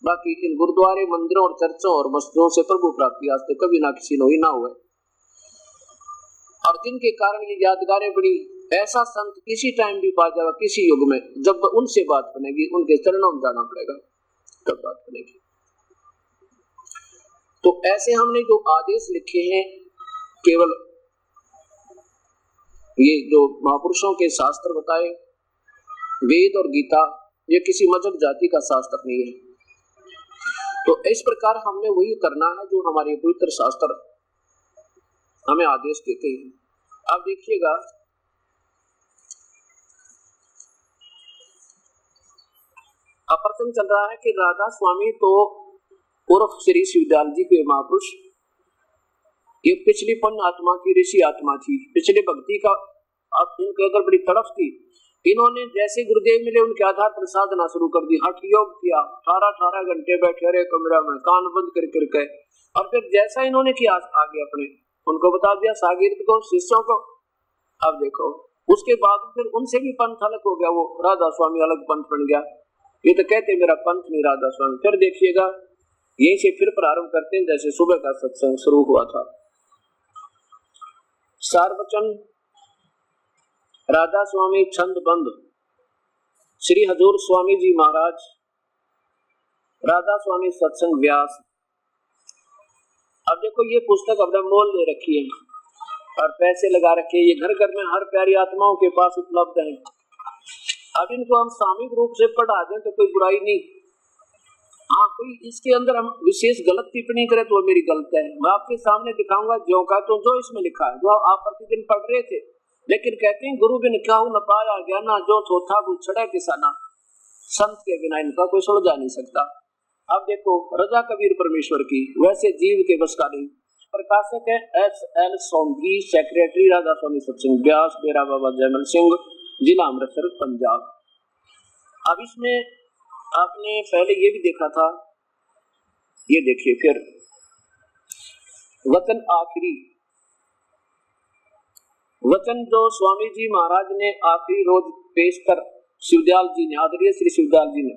बाकी इन गुरुद्वारे, मंदिरों और चर्चों और मस्जिदों से प्रभु प्राप्ति आज तक कभी ना किसी ने ना हुआ, और जिनके कारण ये यादगारें बड़ी, ऐसा संत किसी टाइम भी पा जाएगा, किसी युग में, जब उनसे बात बनेगी, उनके चरणों में जाना पड़ेगा, तब बात बनेगी। तो ऐसे हमने जो आदेश लिखे हैं, केवल ये जो महापुरुषों के शास्त्र बताए, वेद और गीता, ये किसी मजहब जाति का शास्त्र नहीं है। तो इस प्रकार हमने वही करना है जो हमारे पवित्र शास्त्र हमें आदेश देते हैं। अब देखिएगा, प्रसंग चल रहा है कि राधा स्वामी तो उर्फ श्री शिवदयाल जी के महापुरुष, ये पिछली पुण्य आत्मा की ऋषि आत्मा थी, पिछले भक्ति का अब इनके अंदर बड़ी तड़फ थी, इन्होंने जैसे गुरुदेव मिले उनके आधार पर साधना शुरू कर दी, हठ योग किया, 18 घंटे बैठे रहे कमरा में, कान बंद करके, और फिर जैसा इन्होंने किया आगे अपने उनको बता दिया, शागिर्द को, शिष्यों को। अब देखो उसके बाद फिर उनसे भी पंथ अलग हो गया, वो राधा स्वामी अलग पंथ बन गया। ये तो कहते मेरा पंथ नहीं राधा स्वामी। फिर देखिएगा यहीं से फिर प्रारंभ करते हैं जैसे सुबह का सत्संग शुरू हुआ था। सारवचन राधा स्वामी छंद बंद, श्री हजूर स्वामी जी महाराज, राधा स्वामी सत्संग व्यास। अब देखो ये पुस्तक अपना मोल ले रखी है और पैसे लगा रखे, ये घर घर में हर प्यारी आत्माओं के पास उपलब्ध है। अब इनको हम सामूहिक रूप से पढ़ा दें तो कोई बुराई नहीं। हाँ, कोई इसके अंदर हम विशेष गलत टिप्पणी करे तो वो मेरी गलत है, मैं आपके सामने दिखाऊंगा जो का तो जो इसमें लिखा है, जो आप प्रतिदिन पढ़ रहे थे। लेकिन कहते हैं गुरु बिन कहूं न पाया ज्ञाना, जो चौथा गुच्छड़ा किसाना, संत के बिना इनका कोई सुलझा नहीं सकता। अब देखो रजा कबीर परमेश्वर की, वैसे जीव के बस का नहीं। प्रकाशक है S.L. सोंधी, सेक्रेटरी राधा स्वामी सत्संग व्यास, डेरा बाबा जयमल सिंह, जिला अमृतसर पंजाब। अब इसमें आपने पहले ये भी देखा था, ये देखिए फिर वचन आखिरी, वचन जो स्वामी जी महाराज ने आखिरी रोज पेश कर शिवदयाल जी ने, आदरणीय श्री शिवदयाल जी ने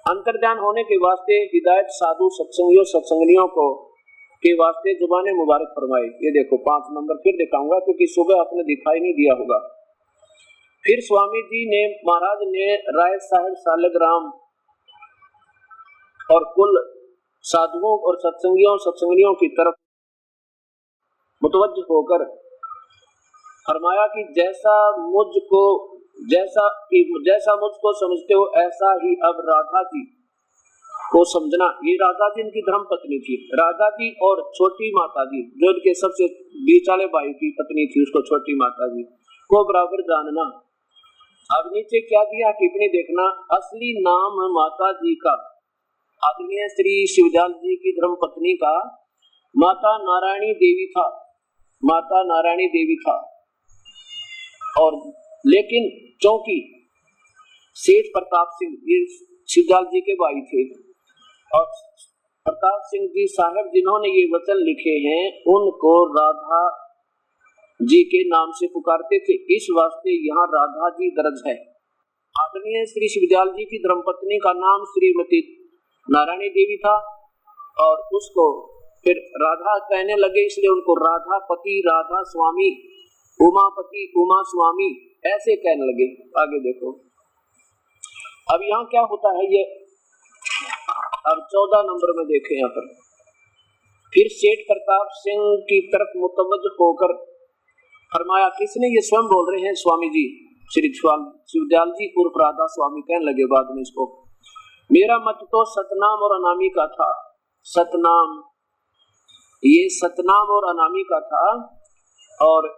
अंतर्ध्यान होने के वास्ते हिदायत साधु सत्संगियों सत्संगनियों को के वास्ते जुबाने मुबारक फरमाए। ये देखो 5 नंबर फिर दिखाऊंगा क्योंकि सुबह आपने दिखाई नहीं दिया होगा। फिर स्वामी जी ने महाराज ने राय साहेब सालग्राम और कुल साधुओं और सत्संगियों सत्संगियों की तरफ मुतवज्जह होकर फरमाया कि जैसा मुझको समझते हो ऐसा ही अब राधा जी को समझना। ये राधा जी इनकी धर्म पत्नी थी, राधा जी और छोटी माता जी जो इनके सबसे बीच वाले भाई की पत्नी थी, उसको छोटी माता जी को बराबर जानना। अब नीचे क्या दिया टिप्पणी देखना, असली नाम माता जी का, आदरणीय श्री शिवदयाल जी की धर्म पत्नी का माता नारायणी देवी था, माता नारायणी देवी था। और लेकिन चौंकी सेठ प्रताप सिंह, ये शिवदयाल जी के भाई थे, और प्रताप सिंह जी साहब जिन्होंने ये वचन लिखे हैं उनको राधा जी के नाम से पुकारते थे, इस वास्ते यहाँ राधा जी दर्ज है। आदरणीय श्री शिवदयाल जी की धर्मपत्नी का नाम श्रीमती नारायणी देवी था और उसको फिर राधा कहने लगे, इसलिए उनको राधापति, राधा स्वामी, उमापति, उमा स्वामी ऐसे कहने लगे। आगे देखो अब यहाँ क्या होता है, ये अब 14 नंबर में देखें यहाँ पर। फिर सेठ प्रताप सिंह की तरफ मुतवज्जह होकर फरमाया, किसने, ये स्वयं बोल रहे हैं स्वामी जी, श्री शिवदयाल जी उर्फ राधा स्वामी कहने लगे बाद में इसको, मेरा मत तो सतनाम और अनामी का था। सतनाम, ये सतनाम और अनामी का था, और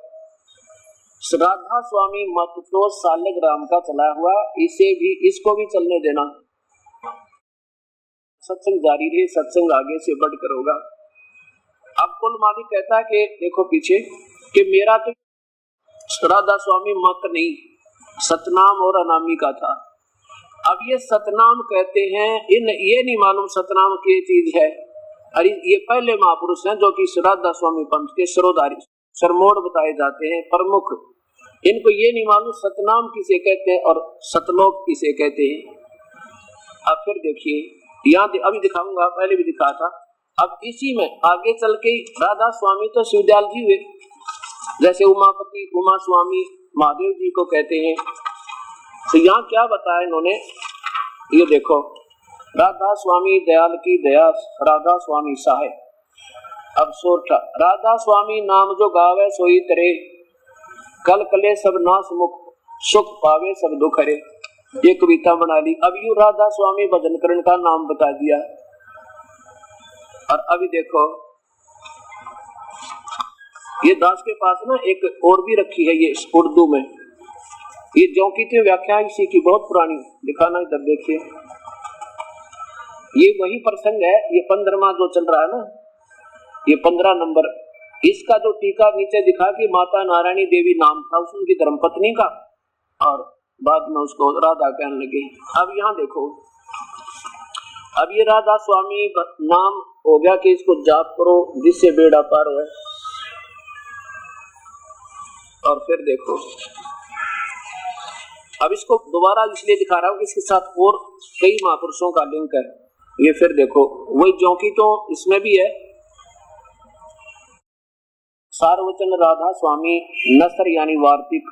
राधा स्वामी मत तो सालग्राम का चला हुआ, इसे भी, इसको भी चलने देना। सत्संग जारी रहे, सत्संग आगे से बढ़कर होगा। अब कुल मालिक कहता है कि देखो पीछे कि मेरा तो राधा स्वामी मत नहीं, सतनाम और अनामी का था। अब ये सतनाम कहते हैं, ये नहीं मालूम सतनाम की चीज है। अरे ये पहले महापुरुष हैं जो कि राधा स्वामी पंथ के सरोधारी सरमोड़ बताए जाते हैं, प्रमुख। इनको ये नहीं मालूम सतनाम किसे कहते हैं और सतलोक किसे कहते हैं। अब फिर देखिए यहाँ अभी दिखाऊंगा, पहले भी दिखा था। अब इसी में आगे चल के राधा स्वामी तो शिवदयाल जी हुए, जैसे उमापति, उमा स्वामी महादेव जी को कहते हैं। तो यहाँ क्या बताया इन्होंने, ये देखो, राधा स्वामी दयाल की दया, राधा स्वामी सहाय। अब सोटा, राधा स्वामी नाम जो गावे सोई करे, कल कले सब नाश मुख, सुख पावे सब दुख हरे। ये कविता बना ली। अब यू राधा स्वामी भजन करण का नाम बता दिया। और अभी देखो ये दास के पास ना एक और भी रखी है, ये उर्दू में, ये जो की थी व्याख्या इसी की, बहुत पुरानी, दिखाना इधर देखिए। ये वही प्रसंग है, ये 15वां जो चल रहा है ना, ये 15 नंबर, इसका जो टीका नीचे दिखा कि माता नारायणी देवी नाम था उनकी धर्मपत्नी का, और बाद में उसको राधा कहने लगी। अब यहाँ देखो, अब ये राधा स्वामी नाम हो गया कि इसको जाप करो जिससे बेड़ा पार हो। और फिर देखो, अब इसको दोबारा इसलिए दिखा रहा हूं कि इसके साथ और कई महापुरुषों का लिंक है। ये फिर देखो वही ज्योंकि तो इसमें भी है, सार्वजन राधा स्वामी नसर यानी वार्तिक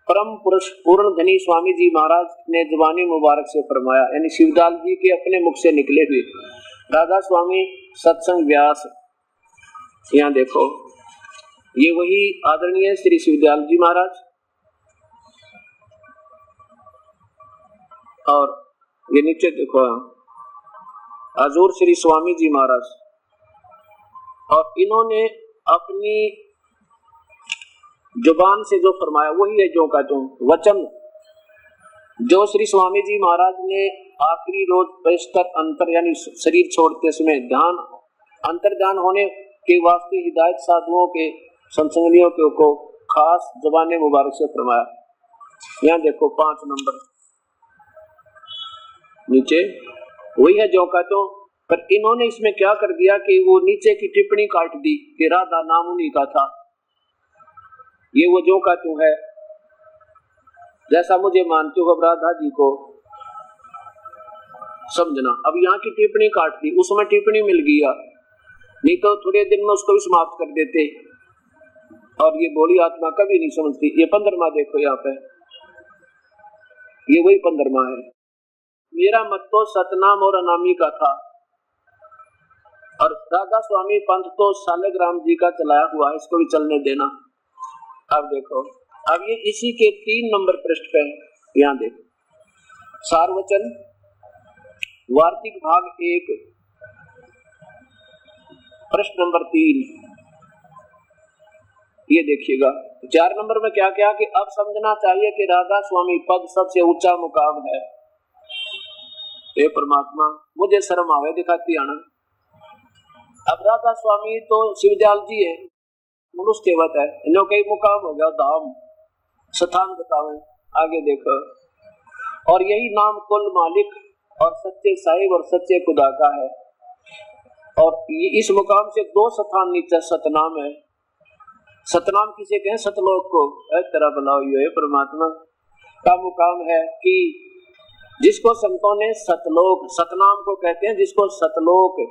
परम पुरुष पूर्ण धनी स्वामी जी महाराज ने जुबानी मुबारक से फरमाया, यानी शिवदास जी के अपने मुख से निकले हुए राधा स्वामी सत्संग व्यास। यहाँ देखो ये वही आदरणीय श्री शिवदयाल जी महाराज और ये नीचे देखो हजूर श्री स्वामी जी महाराज, और इन्होंने अपनी जुबान से जो फरमाया वही है जो का तुम वचन, जो श्री स्वामी जी महाराज ने आखिरी रोज बहिष्तर अंतर यानी शरीर छोड़ते समय ध्यान अंतर्ध्यान होने के वास्ते हिदायत साधुओं के संसंगियों को खास जुबान मुबारक से फरमाया। यहाँ देखो 5 नंबर नीचे वही है जो का तो, पर इन्होंने इसमें क्या कर दिया कि वो नीचे की टिप्पणी काट दी कि राधा नाम उन्हीं का था, ये वो जो का तू है जैसा मुझे मानते हो। अब राधा जी को समझना, अब यहाँ की टिप्पणी काट दी, उसमें टिप्पणी मिल गया, नहीं तो थोड़े दिन में उसको भी समाप्त कर देते। और ये बोली आत्मा कभी नहीं समझती। ये 15वां देखो यहाँ पे, ये वही 15वां है। मेरा मत तो सतनाम और अनामी का था, और राधा स्वामी पंथ तो शालिग्राम जी का चलाया हुआ है, इसको भी चलने देना। अब देखो, अब ये इसी के 3 नंबर पृष्ठ पे यहाँ देखो, सार्वचन वार्तिक भाग 1 पृष्ठ नंबर 3, ये देखिएगा 4 नंबर में क्या क्या कि अब समझना चाहिए कि राधा स्वामी पद सबसे ऊंचा मुकाम है। हे परमात्मा मुझे शर्म आवे दिखाती आना। अब राधा स्वामी तो शिवदयाल जी है, मनुष्य केवत है, इन्हों कई मुकाम हो गया, धाम स्थान बतावे। आगे देखो, और यही नाम कुल मालिक और सच्चे साहिब और सच्चे खुदा का है। और इस मुकाम से 2 स्थान नीचे सतनाम है। सतनाम किसे कहें? सतलोक को। तेरा भला हो परमात्मा का मुकाम है कि जिसको संतों ने सतलोक, सतनाम को कहते हैं जिसको सतलोक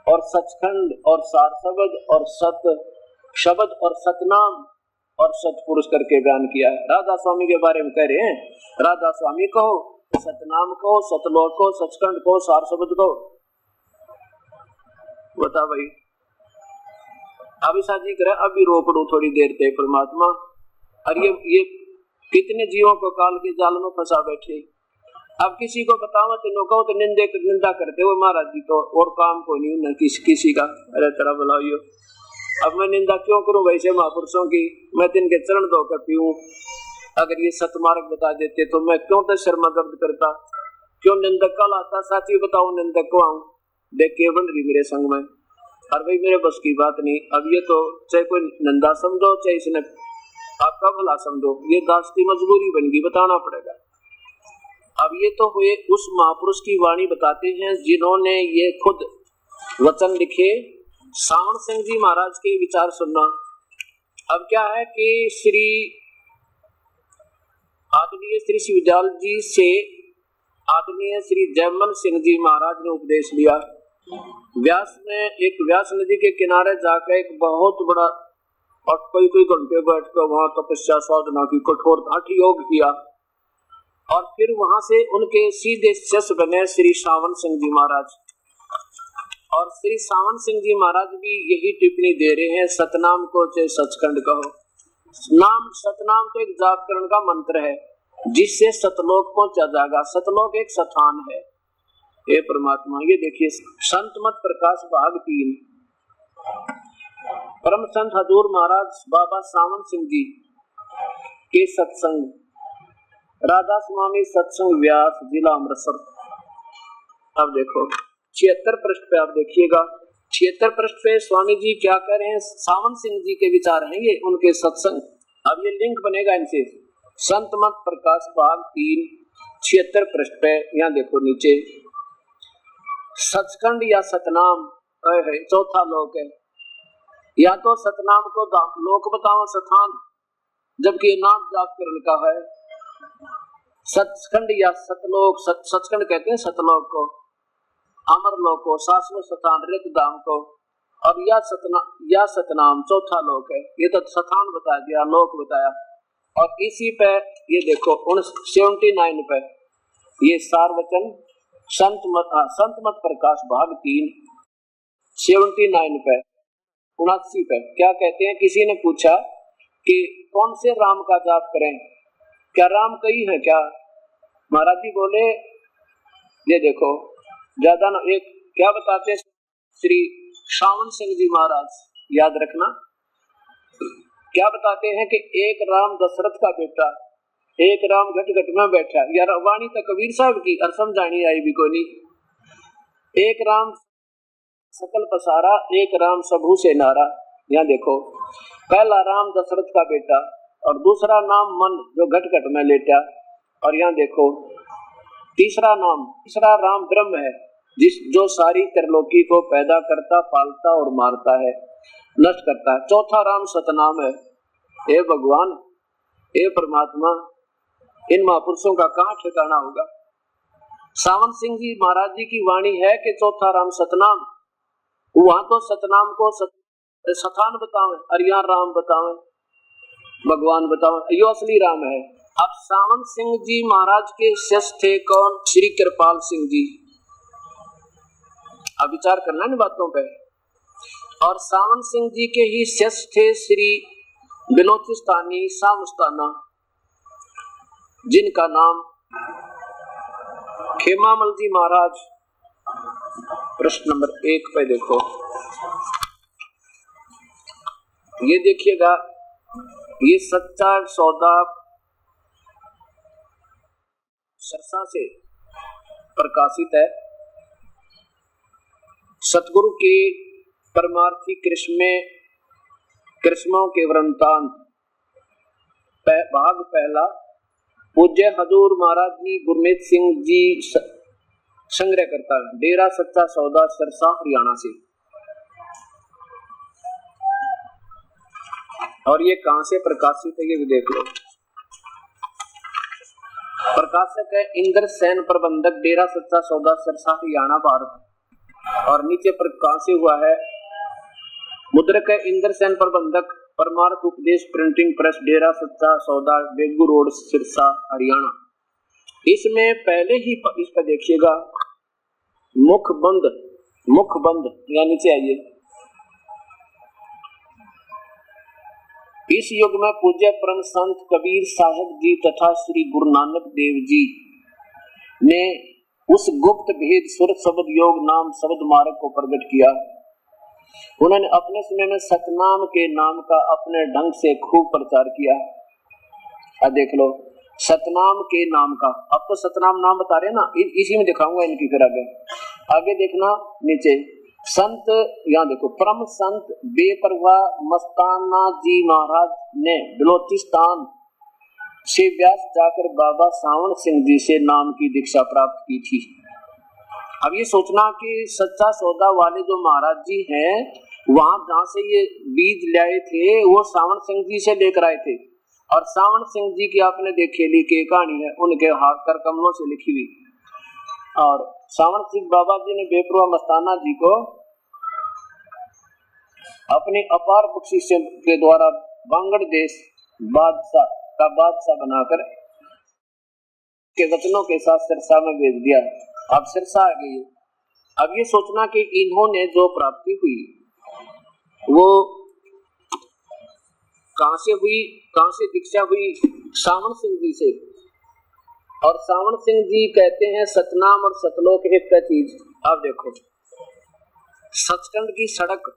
और सचखंड और सार शब्द और सत शब्द और सतनाम और सतपुरुष करके बयान किया है। राधा स्वामी के बारे में कह रहे हैं, राधा स्वामी कहो, सतनाम कहो, सतलोक को, सचखंड को, सार शब्द को। बता भाई, अब ऐसा जी करे अभी रोक दो थोड़ी देर तक परमात्मा। अरे ये कितने जीवों को काल के जाल में फंसा बैठे। अब किसी को बताओ तो कहो तो निंदा करते हो महाराज जी तो, और काम को नहीं न किसी का। अरे तेरा बुलाइयो, अब मैं निंदा क्यों करूं वैसे महापुरुषों की? मैं दिन के चरण धोकर पीऊं। अगर ये सतमार्ग बता देते तो मैं क्यों तो शर्मा दर्द करता, क्यों निंदक का लाता। साची बताओ निंदक को आऊं, देखिए बन रही मेरे संग में। और भाई मेरे बस की बात नहीं। अब ये तो चाहे कोई निंदा समझो चाहे इसने आपका भला समझो, ये दास की मजबूरी बन गई, बताना पड़ेगा। अब ये तो हुए उस महापुरुष की वाणी बताते हैं जिन्होंने ये खुद वचन लिखे। सावन सिंह जी महाराज के विचार सुनना। अब क्या है कि श्री आदरणीय श्री शिवदयाल जी से आदरणीय श्री जयमल सिंह जी महाराज ने उपदेश लिया। व्यास में एक व्यास नदी के किनारे जाकर एक बहुत बड़ा और कई घंटे बैठकर वहां तपस्या साधना की, कठोर हठ योग किया। और फिर वहां से उनके सीधे शिष्य बने श्री सावन सिंह जी महाराज। और श्री सावन सिंह जी महाराज भी यही टिप्पणी दे रहे हैं, सतनाम को चाहे सचखंड कहो। नाम सतनाम तो एक जापकरण का मंत्र है जिससे सतलोक पहुंचा जाएगा। सतलोक एक स्थान है। हे परमात्मा, ये देखिए संत मत प्रकाश भाग 3 परम संत हजूर महाराज बाबा सावन सिंह जी के सत्संग, राधा स्वामी सत्संग व्यास, जिला अमृतसर। अब देखो 76 पृष्ठ पे आप देखिएगा। 76 पृष्ठ पे स्वामी जी क्या कह रहे हैं? सावन सिंह जी के विचार हैं ये, उनके सत्संग अब ये लिंक बनेगा इनसे। संत मत प्रकाश भाग 3 76 पृष्ठ पे यहाँ देखो नीचे, सचखंड या सतनाम है चौथा लोक है। या तो सतनाम को लोक बताओ स्थान, जबकि ये नाम जाप करने का है। सचखंड या सतलोक, सचखंड कहते हैं सतलोक को, अमरलोक को, शाश्वत स्थान रित धाम को, और या सतनाम चौथा लोक है। ये तो स्थान बता दिया, लोक बताया। और इसी पे ये देखो 79 पे ये सारवचन संत मत प्रकाश भाग 3 79 पे 79 पे क्या कहते हैं। किसी ने पूछा कि कौन से राम का जाप करें, क्या राम कई है क्या? महाराज जी बोले ये देखो ज्यादा ना, एक क्या बताते हैं श्री सावन सिंह जी महाराज, याद रखना, क्या बताते हैं कि एक राम दशरथ का बेटा, एक राम घट घट में बैठा। यार वाणी तो कबीर साहब की और समझानी आई भी कोई नहीं। एक राम सकल पसारा, एक राम सबहू से नारा। यहाँ देखो पहला राम दशरथ का बेटा और दूसरा नाम मन जो घट घट में लेटा। और यहाँ देखो तीसरा राम ब्रह्म है जो सारी त्रिलोकी को पैदा करता, पालता और मारता है, नष्ट करता है। चौथा राम सतनाम है। हे भगवान, हे परमात्मा, इन महापुरुषों का कहाँ ठिकाना होगा? सावन सिंह जी महाराज जी की वाणी है कि चौथा राम सतनाम, वहां तो सतनाम को सतान बतावे और यहाँ राम बतावे, भगवान बतावे, यो असली राम है। अब सावन सिंह जी महाराज के शिष्य थे कौन? श्री कृपाल सिंह जी। अब विचार करना इन बातों पे। और सावन सिंह जी के ही शिष्य थे श्री बिलोचिस्तानी सामुस्ताना, जिनका नाम खेमामल जी महाराज। प्रश्न नंबर 1 पे देखो, ये देखिएगा, ये सच्चा सौदा सरसा से प्रकाशित है। सतगुरु के परमार्थी कृष्णों के वृंतांत भाग पहला, पूज्य हजूर महाराज जी गुरमीत सिंह जी संग्रह करता है, डेरा सच्चा सौदा सरसा हरियाणा से। और ये कहां से प्रकाशित है ये भी देख लो। प्रकाशक है इंद्र सेन प्रबंधक, डेरा सच्चा सौदा सरसा हरियाणा भारत। और नीचे पर कहां से हुआ है? मुद्रक है इंद्र सेन प्रबंधक, परमार्थ उपदेश प्रिंटिंग प्रेस, डेरा सच्चा सौदा बेगू रोड सिरसा हरियाणा। इसमें पहले ही इस पर देखिएगा मुखबंद यानी नीचे आइए। इस युग में पूज्य परम संत कबीर साहब जी तथा श्री गुरु नानक देव जी ने उस गुप्त भेद सुर शब्द योग नाम शब्द मार्ग को प्रकट किया। उन्होंने अपने समय में सतनाम के नाम का अपने ढंग से खूब प्रचार किया। अब देख लो सतनाम के नाम का, अब तो सतनाम नाम बता रहे हैं ना, इसी में दिखाऊंगा इनकी। फिर आगे देखना नीचे संत, यहाँ देखो परम संत बेपरवाह मस्ताना जी महाराज ने बलोचिस्तान से व्यास जाकर बाबा सावन सिंह जी से नाम की दीक्षा प्राप्त की थी। अब ये सोचना कि सच्चा सौदा वाले जो महाराज जी हैं, वहां जहाँ से ये बीज लाए थे वो सावन सिंह जी से लेकर आए थे। और सावन सिंह जी की आपने देखे ली की कहानी है, उनके हाथ कर कमलों से लिखी हुई। और सावन सिंह बाबा जी ने बेपरवाह मस्ताना जी को अपने अपार बख्शिश के द्वारा बांगड़ देश बादशाह बनाकर के वचनों के साथ सिरसा में भेज दिया। अब सिरसा आ गई। अब ये सोचना कि इन्होंने जो प्राप्ति हुई वो कहां से हुई, कहां से दीक्षा हुई? सावन सिंह जी से। और सावन सिंह जी कहते हैं सतनाम और सतलोक एक का चीज। अब देखो सचखंड की सड़क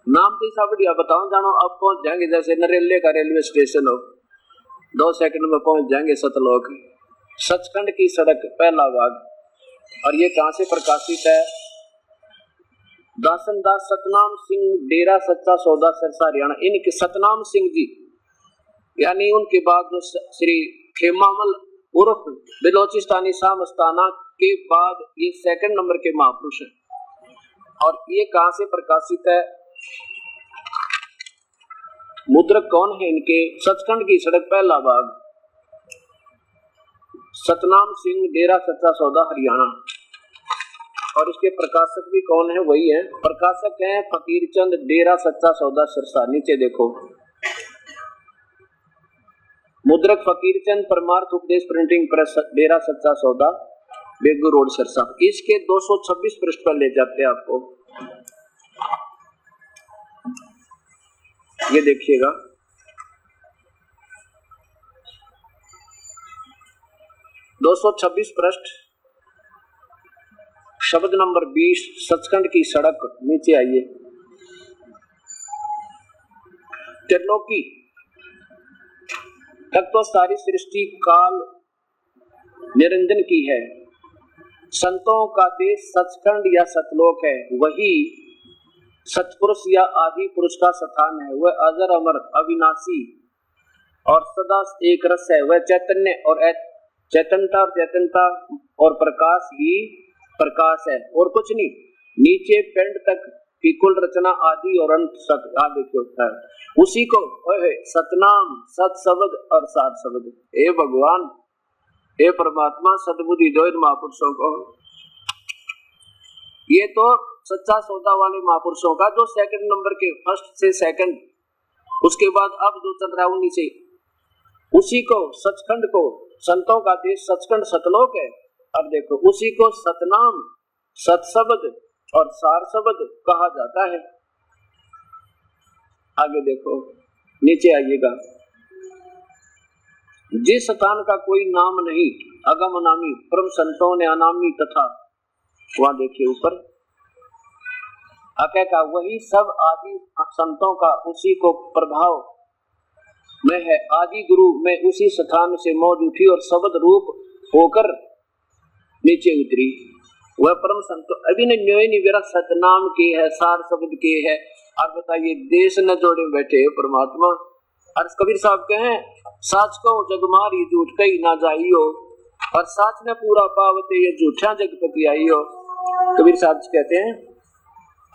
नाम तो ऐसा बढ़िया बताओ जानो, अब पहुंच जाएंगे जैसे नरेले का रेलवे स्टेशन हो, 2 सेकंड में पहुंच जाएंगे सतलोक। सचखंड की सड़क पहला भाग। और ये कहां से प्रकाशित है? दासन दास सतनाम सिंह डेरा सच्चा सौदा सिरसा हरियाणा, इनके सतनाम सिंह जी यानी उनके बाद जो श्री खेमामल उर्फ बिलोचिस्तानी शाह मस्ताना के बाद ये सेकंड नंबर के महापुरुष हैं। और ये कहां से प्रकाशित है, मुद्रक कौन है इनके, सचखंड की सड़क पहला भाग, सतनाम सिंह डेरा सच्चा सौदा हरियाणा। और इसके प्रकाशक भी कौन है, वही है, प्रकाशक है फकीर चंद डेरा सच्चा सौदा सिरसा। नीचे देखो, मुद्रक फकीर चंद परमार्थ उपदेश प्रिंटिंग प्रेस डेरा सच्चा सौदा बेगू रोड सिरसा। इसके 226 पृष्ठ पर ले जाते हैं आपको, ये देखिएगा, दो 226 पृष्ठ, शब्द नंबर 20, सचखंड की सड़क। नीचे आइए, त्रिलोकी तक तो सारी सृष्टि काल निरंजन की है, संतों का देश सचखंड या सतलोक है, वही सतपुरुष या आदि पुरुष का स्थान है। वह अजर अमर अविनाशी और सदा एक रस है। वह चैतन्य और चैतन्यता और प्रकाश ही प्रकाश है और कुछ नहीं। नीचे पेंड तक की कुल रचना आदि और अंत सत देखिए होता है। उसी को सतनाम सत शब्द और सात शब्द, हे भगवान हे परमात्मा सद्बुद्धि दो इन महापुरुषों को। ये तो सच्चा सौदा वाले महापुरुषों का जो सेकंड नंबर के फर्स्ट से सेकंड, उसके बाद अब जो चल रहा है उन्हीं से, उसी को सचखंड को, संतों का देश सचखंड सतलोक है। अब देखो, उसी को सतनाम सत शब्द और सार शब्द कहा जाता है। आगे देखो, नीचे आइएगा, जिस स्थान का कोई नाम नहीं, अगम अनामी, परम संतों ने अनामी तथा, वहां देखिए ऊपर का वही सब आदि संतों का उसी को प्रभाव में है। आदि गुरु में उसी स्थान से मौज उठी और शब्द रूप होकर नीचे उतरी। वह परम संत अभी ने मेरा सतनाम के है, सार शब्द के है। और बताइए, देश न जोड़े बैठे परमात्मा। और कबीर साहब कहे, साच को जग मारी झूठ कही ना जाइयो, और साच ने पूरा पावते ये झूठा जगपति आइयो। कबीर साहब कहते हैं।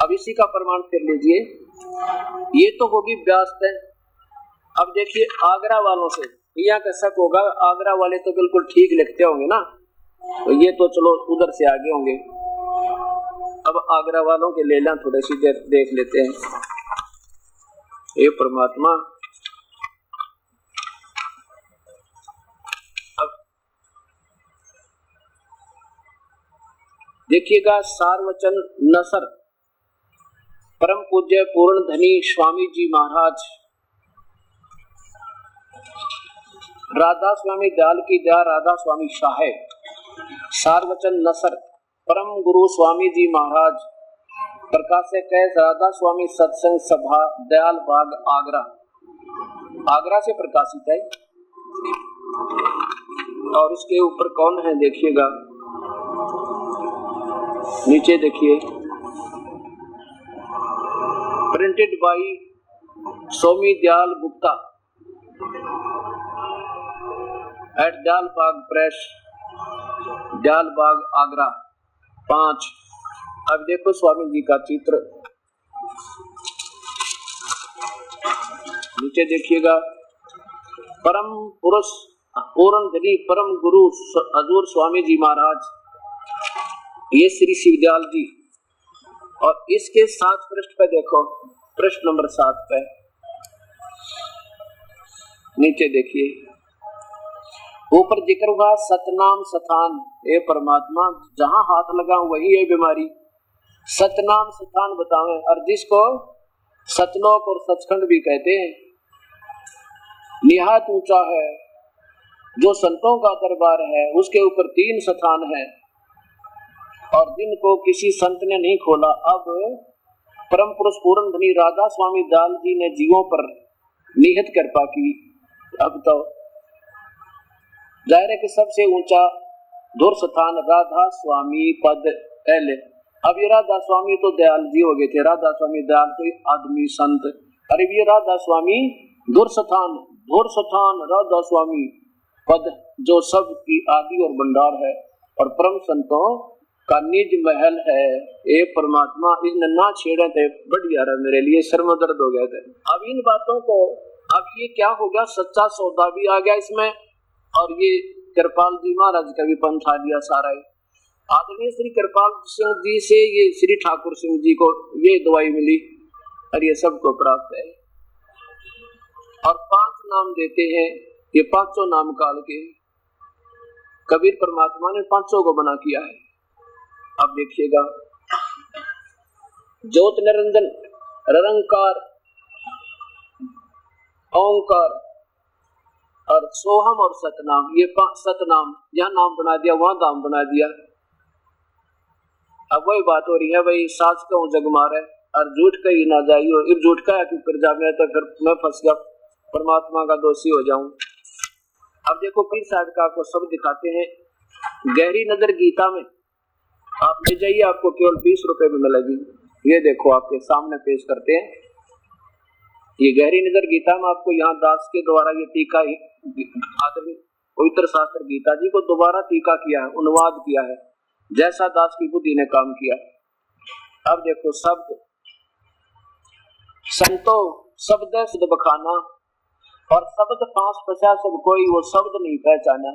अब इसी का प्रमाण कर लीजिए, ये तो होगी व्यास है। अब देखिए आगरा वालों से यहाँ का शक होगा, आगरा वाले तो बिल्कुल ठीक लिखते होंगे ना, तो ये तो चलो उधर से आगे होंगे। अब आगरा वालों के लेला थोड़े सी देख लेते हैं। हे परमात्मा, अब देखिएगा, सारवचन नसर परम पूज्य पूर्ण धनी स्वामी जी महाराज, राधा स्वामी दयाल की दया, राधा स्वामी शाह, सारवचन नसर परम गुरु स्वामी जी महाराज, प्रकाशक है राधा स्वामी सत्संग सभा दयाल बाग आगरा, आगरा से प्रकाशित है। और इसके ऊपर कौन है देखिएगा, नीचे देखिए, printed by Swami Dayal Gupta at Dayal Bagh press, Dayal Bagh Agra 5। अब देखो स्वामी जी का चित्र, नीचे देखिएगा, परम पुरुष पूर्ण धनी परम गुरु हजूर स्वामी जी महाराज, ये श्री शिवदयाल जी। और इसके 7 पृष्ठ पे देखो, पृष्ठ नंबर 7 पे नीचे देखिए, ऊपर जिक्र हुआ सतनाम स्थान। ए परमात्मा, जहां हाथ लगा वही है बीमारी। सतनाम स्थान बतावे, और जिसको सतलोक और सचखंड भी कहते हैं, निहात ऊंचा है, जो संतों का दरबार है, उसके ऊपर 3 स्थान है, और जिनको किसी संत ने नहीं खोला। अब परम पुरुष पूर्ण धनी राधा स्वामी दयाल जी ने जीवों पर निहित कृपा की। अब तो जाहिर है कि सबसे ऊंचा धुर स्थान राधा स्वामी पद एल अब ये राधा स्वामी तो दयाल जी हो गए थे, राधा स्वामी दयाल कोई आदमी संत, अरे ये राधा स्वामी दुर्स्थान राधा स्वामी पद जो सब की आदि और भंडार है और परम संतों का निज महल है। ए परमात्मा इन ना छेड़े थे, बढ़िया रहा मेरे लिए, सर में दर्द हो गया था। अब इन बातों को, अब ये क्या हो गया, सच्चा सौदा भी आ गया इसमें, और ये कृपाल जी महाराज का भी पंथ आ गया सारा। आदरणीय श्री कृपाल सिंह जी से ये श्री ठाकुर सिंह जी को ये दवाई मिली और ये सबको प्राप्त है। और 5 नाम देते हैं, ये 5 नाम काल के कबीर परमात्मा ने 5 को बना किया है। अब देखिएगा, ज्योत निरंजन, निरंकार, ओंकार और सोहम और सतनाम, ये 5 सतनाम, यहाँ नाम बना दिया वहां नाम बना दिया। अब वही बात हो रही है, भाई सास कहूं जग मारे और झूठ कही ना जाइयो, इब झूठ का क्यों कर जा, मैं तो फिर मैं फंस गया, परमात्मा का दोषी हो जाऊं। अब देखो पीर साहब का आपको सब दिखाते हैं, गहरी नजर गीता में आप ले जाइए, आपको केवल 20 रुपए में मिलेगी। ये देखो आपके सामने पेश करते हैं, ये गहरी नजर गीता में आपको यहाँ दास के द्वारा ये टीका पवित्र शास्त्र गीता जी को दोबारा टीका किया है, अनुवाद किया है, जैसा दास की बुद्धि ने काम किया। अब देखो शब्द संतो शब्द सिद्ध बखाना, और शब्द 5 फंसा सब कोई वो शब्द नहीं पहचाना।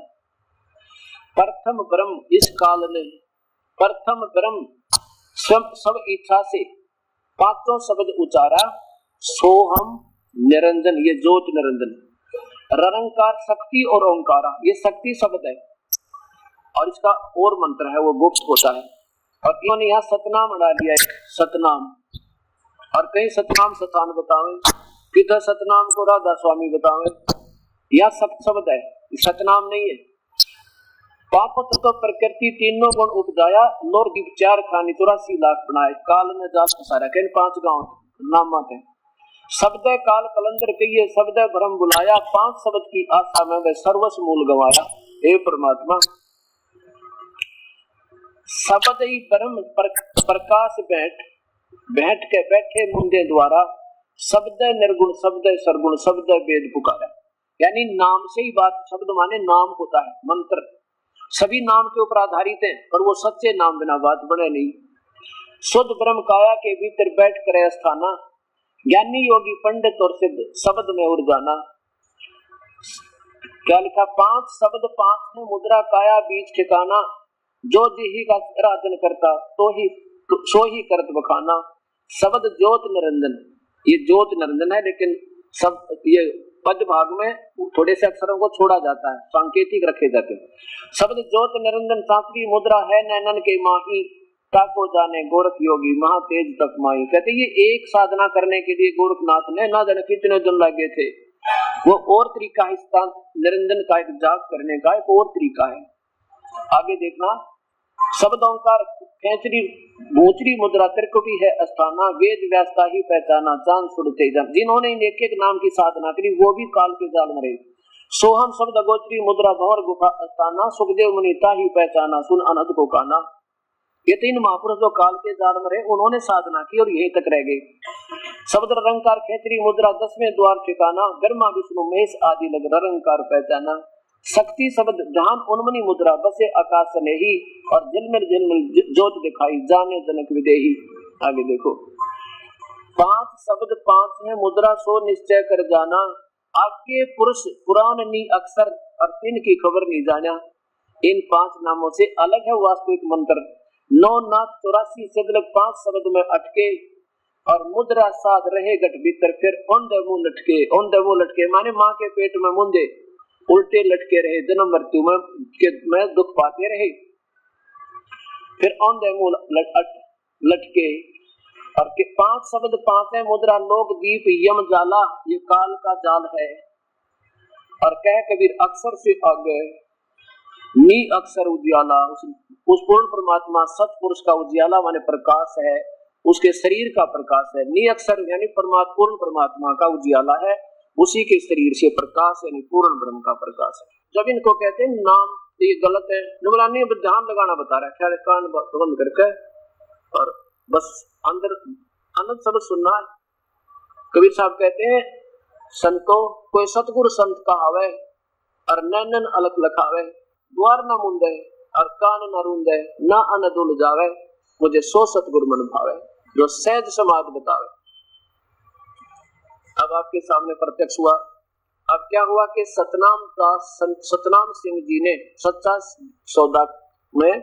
प्रथम ब्रह्म इस काल ने, प्रथम ब्रह्म सब इच्छा से 5 शब्द उचारा, सोहम निरंजन, ये ज्योत निरंजन, ररंकार शक्ति और ओंकारा, ये शक्ति शब्द है और इसका और मंत्र है वो गुप्त होता है। और इन्होंने यहाँ सतनाम बना दिया है, सतनाम, और कहीं सतनाम सतान बतावे, किधर सतनाम को राधा स्वामी बतावे, यह सत शब्द है, सतनाम नहीं है। पाप तो प्रकृति तीनों गुण उपजाया, नौर दीप 4 खानी 84 लाख बनाए, काल ने जात सारा कहीं 5 गांव नाम है। शब्द काल कलंदर कहिए, शब्द भ्रम बुलाया, 5 शब्द की आशा में वह सर्वस्व मूल गवाया। हे परमात्मा शब्द ही परम प्रकाश बैठ के बैठे मुंडे द्वारा, शब्द निर्गुण शब्द सरगुण शब्द वेद पुकारा। यानी नाम से ही बात, शब्द माने नाम होता है, मंत्र सभी नाम के ऊपर आधारित है, पर वो सच्चे नाम बिना बात बने नहीं। शुद्ध ब्रह्म काया के भीतर बैठ कर स्थाना, ज्ञानी योगी पंडित और सिद्ध शब्द में उड़ जाना। क्या लिखा, 5 शब्द 5 में मुद्रा काया बीच ठिकाना, जो जी का आराधन करता तो ही सो ही करत बखाना। शब्द ज्योत निरंजन, ये ज्योत निरंजन है, लेकिन सब ये पद भाग में थोड़े से अक्षरों को छोड़ा जाता है, सांकेतिक रखे जाते हैं। शब्द ज्योत निरंजन शास्त्री मुद्रा है नैनन के माही, ताको जाने गोरख योगी महा तेज तक माही। कहते ये एक साधना करने के लिए गोरखनाथ ने ना जाने कितने दिन लगे थे, वो और तरीका है इसका, निरंजन का एक जाप करने का एक और तरीका है। आगे देखना, शब्द ओंकार खेचरी भूचरी मुद्रा त्रिकुटी है अस्थाना, वेद व्यासता ही पहचाना चांद सुनते जन। जिन्होंने इन एक एक नाम की साधना करी वो भी काल के जाल में रहे। सोहम शब्द गोचरी मुद्रा भंवर गुफा अस्थाना, सुखदेव मुनिता ही पहचाना सुन अनहद को काना। ये 3 महापुरुष जो काल के जाल में रहे, उन्होंने साधना की और यहीं तक रह गए। शब्द रंकार खेचरी मुद्रा 10वें द्वार ठिकाना, ब्रह्मा विष्णु महेश आदि लग रंकार पहचाना। शक्ति शब्द जहान उन्मनी मुद्रा बसे आकाश ने ही, और झिलमिल ज्योत दिखाई जाने जनक विदेही। आगे देखो, 5 शब्द 5 है मुद्रा सो निश्चय कर जाना, आगे पुरुष पुराण नी अक्षर और 3 की खबर नहीं जाना। इन 5 नामों से अलग है वास्तविक मंत्र। 9 नाथ 84 सिद्धलक 5 शब्द में अटके, और मुद्रा साध रहे गट भीतर, फिर औंधे मुंह लटके। औंधे मुंह लटके माने माँ के पेट में मुंदे उल्टे लटके रहे, जन्म मृत्यु में दुख पाते रहे। फिर औंधे मुंह लटके, और 5 शब्द 5 है मुद्रा लोक दीप यम जाला, ये काल का जाल है। और कह कबीर अक्षर से आगे नी अक्षर उजियाला, उस पूर्ण परमात्मा सतपुरुष का उजियाला माने प्रकाश है, उसके शरीर का प्रकाश है। नी अक्षर यानी पूर्ण परमात्मा का उजियाला है, उसी के शरीर से प्रकाश यानी पूर्ण ब्रह्म का प्रकाश है। जब इनको कहते हैं नाम, ये गलत है, नुकरानी ध्यान लगाना बता रहा है, ख्याल कान बंद करके और बस अंदर अनंत शब्द सुनना है। कबीर साहब कहते हैं संतो कोई सतगुरु संत कहावे और नैनन अलग लखावे, द्वार न मुंदे और कान न रूंदे, ना अन दुल जावे, मुझे सो सतगुरु मन भावे, जो सहज समाज बतावे। अब आपके सामने प्रत्यक्ष हुआ। अब क्या हुआ कि सतनाम सिंह जी ने सच्चा सौदा में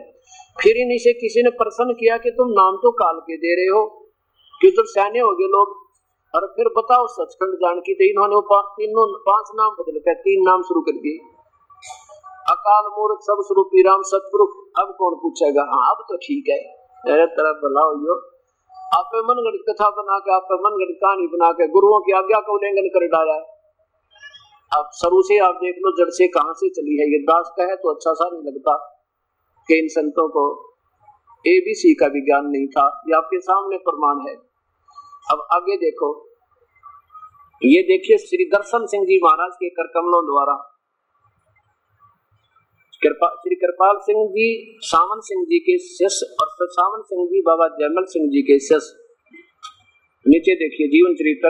फिर इन्हीं से किसी ने प्रश्न किया कि तुम नाम तो काल के दे रहे हो, कि जब सैन्य हो गए लोग, और फिर बताओ सचखंड जानकी। तो इन्होंने 5 नाम बदल कर 3 नाम शुरू कर दिए, अकाल मूर्त सब स्वरूपी राम सतपुरुष। अब कौन पूछेगा? हाँ अब तो ठीक है, मेरे तरफ भला हो। आप मनगढ़ कथा बना के, आप मनगढ़ कहानी बना के गुरुओं की आज्ञा को उल्लंघन कर डाला। अब शुरू से आप देख लो जड़ से कहां से चली है। ये दास का है तो अच्छा सा नहीं लगता कि इन संतों को ABC का भी ज्ञान नहीं था। ये आपके सामने प्रमाण है। अब आगे देखो, ये देखिए श्री दर्शन सिंह जी महाराज के कर कमलों द्वारा श्री कृपाल सिंह जी सावन सिंह जी के शिष्य और सावन सिंह जी बाबा जयमल सिंह जी के शिष्य। नीचे देखिए जीवन चरित्र,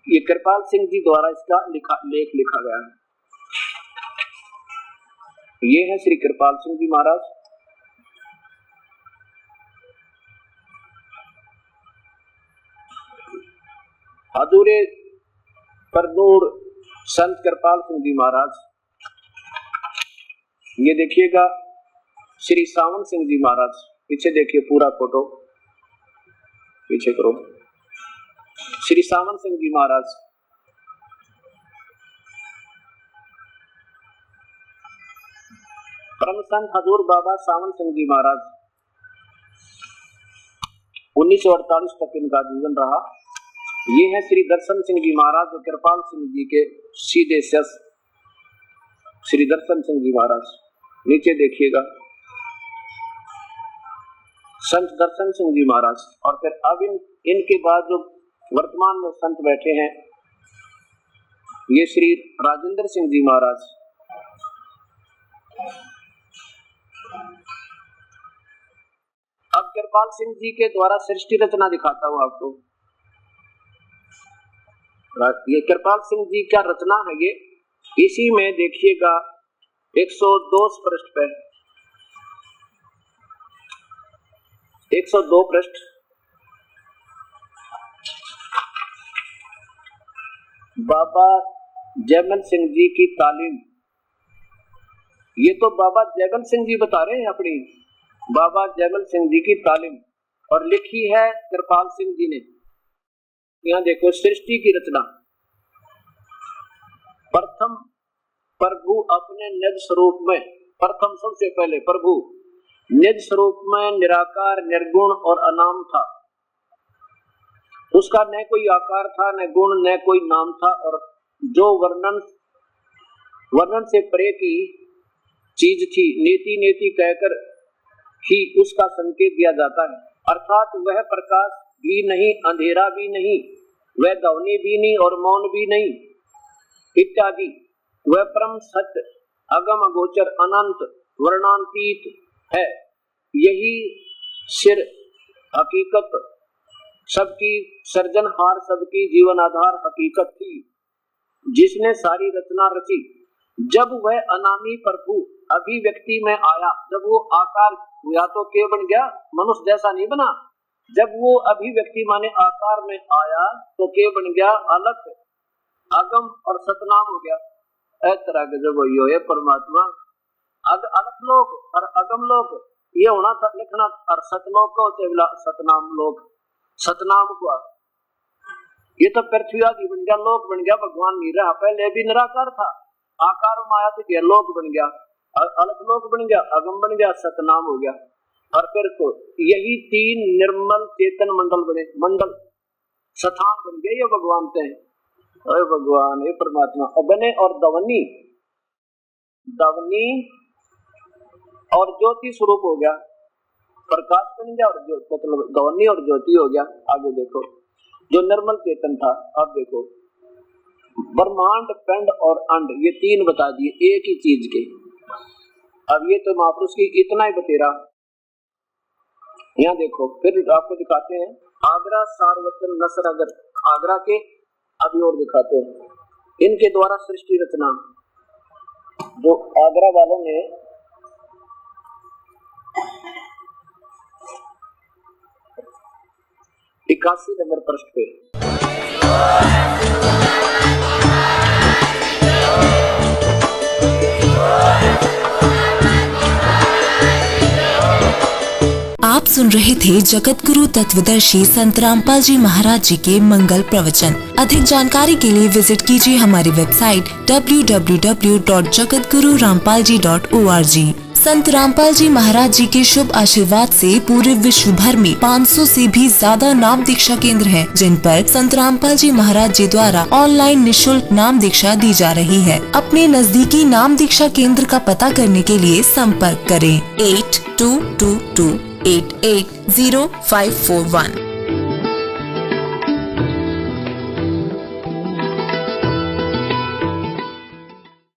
ये कृपाल सिंह जी द्वारा इसका लेख लिखा गया है। ये है श्री कृपाल सिंह जी महाराज। अधूरे पर नूर संत कृपाल सिंह जी महाराज। ये देखिएगा श्री सावन सिंह जी महाराज। पीछे देखिए पूरा फोटो, पीछे करो। श्री सावन सिंह जी महाराज, परम संत हजूर बाबा सावन सिंह जी महाराज। 1948 तक इनका जीवन रहा। ये है श्री दर्शन सिंह जी महाराज जो कृपाल सिंह जी के सीधे शिष्य श्री दर्शन सिंह जी महाराज। नीचे देखिएगा संत दर्शन सिंह जी महाराज। और फिर अब इनके बाद जो वर्तमान में संत बैठे हैं, ये श्री राजेंद्र सिंह जी महाराज। अब कृपाल सिंह जी के द्वारा सृष्टि रचना दिखाता हूं आपको। ये कृपाल सिंह जी का रचना है। ये इसी में देखिएगा 102 पृष्ठ पे 102 पृष्ठ बाबा जयमल सिंह जी की तालीम। ये तो बाबा जयमल सिंह जी बता रहे हैं अपनी, बाबा जयमल सिंह जी की तालीम, और लिखी है कृपाल सिंह जी ने। यहाँ देखो सृष्टि की रचना। प्रथम प्रभु अपने निज स्वरूप में, प्रथम सबसे पहले प्रभु निज स्वरूप में निराकार निर्गुण और अनाम था। उसका न कोई आकार था, न गुण, न कोई नाम था, और जो वर्णन से परे की चीज थी, नेति नेति कहकर ही उसका संकेत दिया जाता है। अर्थात वह प्रकाश भी नहीं, अंधेरा भी नहीं, वह ध्वनि भी नहीं और मौन भी नहीं इत्यादि। वह परम सत्य, अगम अगोचर, अनंत, वर्णांतीत है। यही सिर हकीकत, सबकी सर्जनहार, सबकी जीवन आधार हकीकत थी, जिसने सारी रचना रची। जब वह अनामी प्रभु अभिव्यक्ति में आया, जब वो आकार हुआ तो के बन गया, मनुष्य जैसा नहीं बना। जब वो अभिव्यक्ति माने आकार में आया तो के बन गया, अलख, अगम और सतनाम हो गया। इस तरह के जब वही है परमात्मा। अलख लोक और अगम लोक ये होना था लिखना, और सतलोक को सतनाम लोक, सतनाम हुआ। ये तो पृथ्वी आदि बन गया, लोक बन गया, भगवान नहीं रहा। पहले भी निराकार था, आकार में आया तो लोक बन गया, अलख लोक बन गया, अगम बन गया, सतनाम हो गया। और फिर तो यही 3 निर्मल चेतन मंडल बने, मंडल स्थान बन गए। ये भगवान थे, अरे भगवान, ये परमात्मा बने। और दवनी और ज्योति स्वरूप हो गया, प्रकाश बन गया, और मतलब दवनी और ज्योति हो गया। आगे देखो जो निर्मल चेतन था। अब देखो ब्रह्मांड, पिंड और अंड, ये 3 बता दिए एक ही चीज के। अब ये तो महापुरुष की इतना ही बतेरा। यहाँ देखो फिर आपको दिखाते हैं आगरा सारवतन नसरगर, आगरा के अभी और दिखाते हैं इनके द्वारा सृष्टि रचना, जो आगरा वालों ने 81 नंबर पृष्ठ पे आप सुन रहे थे जगत गुरु तत्वदर्शी संत रामपाल जी महाराज जी के मंगल प्रवचन। अधिक जानकारी के लिए विजिट कीजिए हमारी वेबसाइट www.jagatgururampalji.org। संत रामपाल जी महाराज जी के शुभ आशीर्वाद से पूरे विश्व भर में 500 से भी ज्यादा नाम दीक्षा केंद्र हैं, जिन पर संत रामपाल जी महाराज जी द्वारा ऑनलाइन निशुल्क नाम दीक्षा दी जा रही है। अपने नजदीकी नाम दीक्षा केंद्र का पता करने के लिए संपर्क करें 8222880541।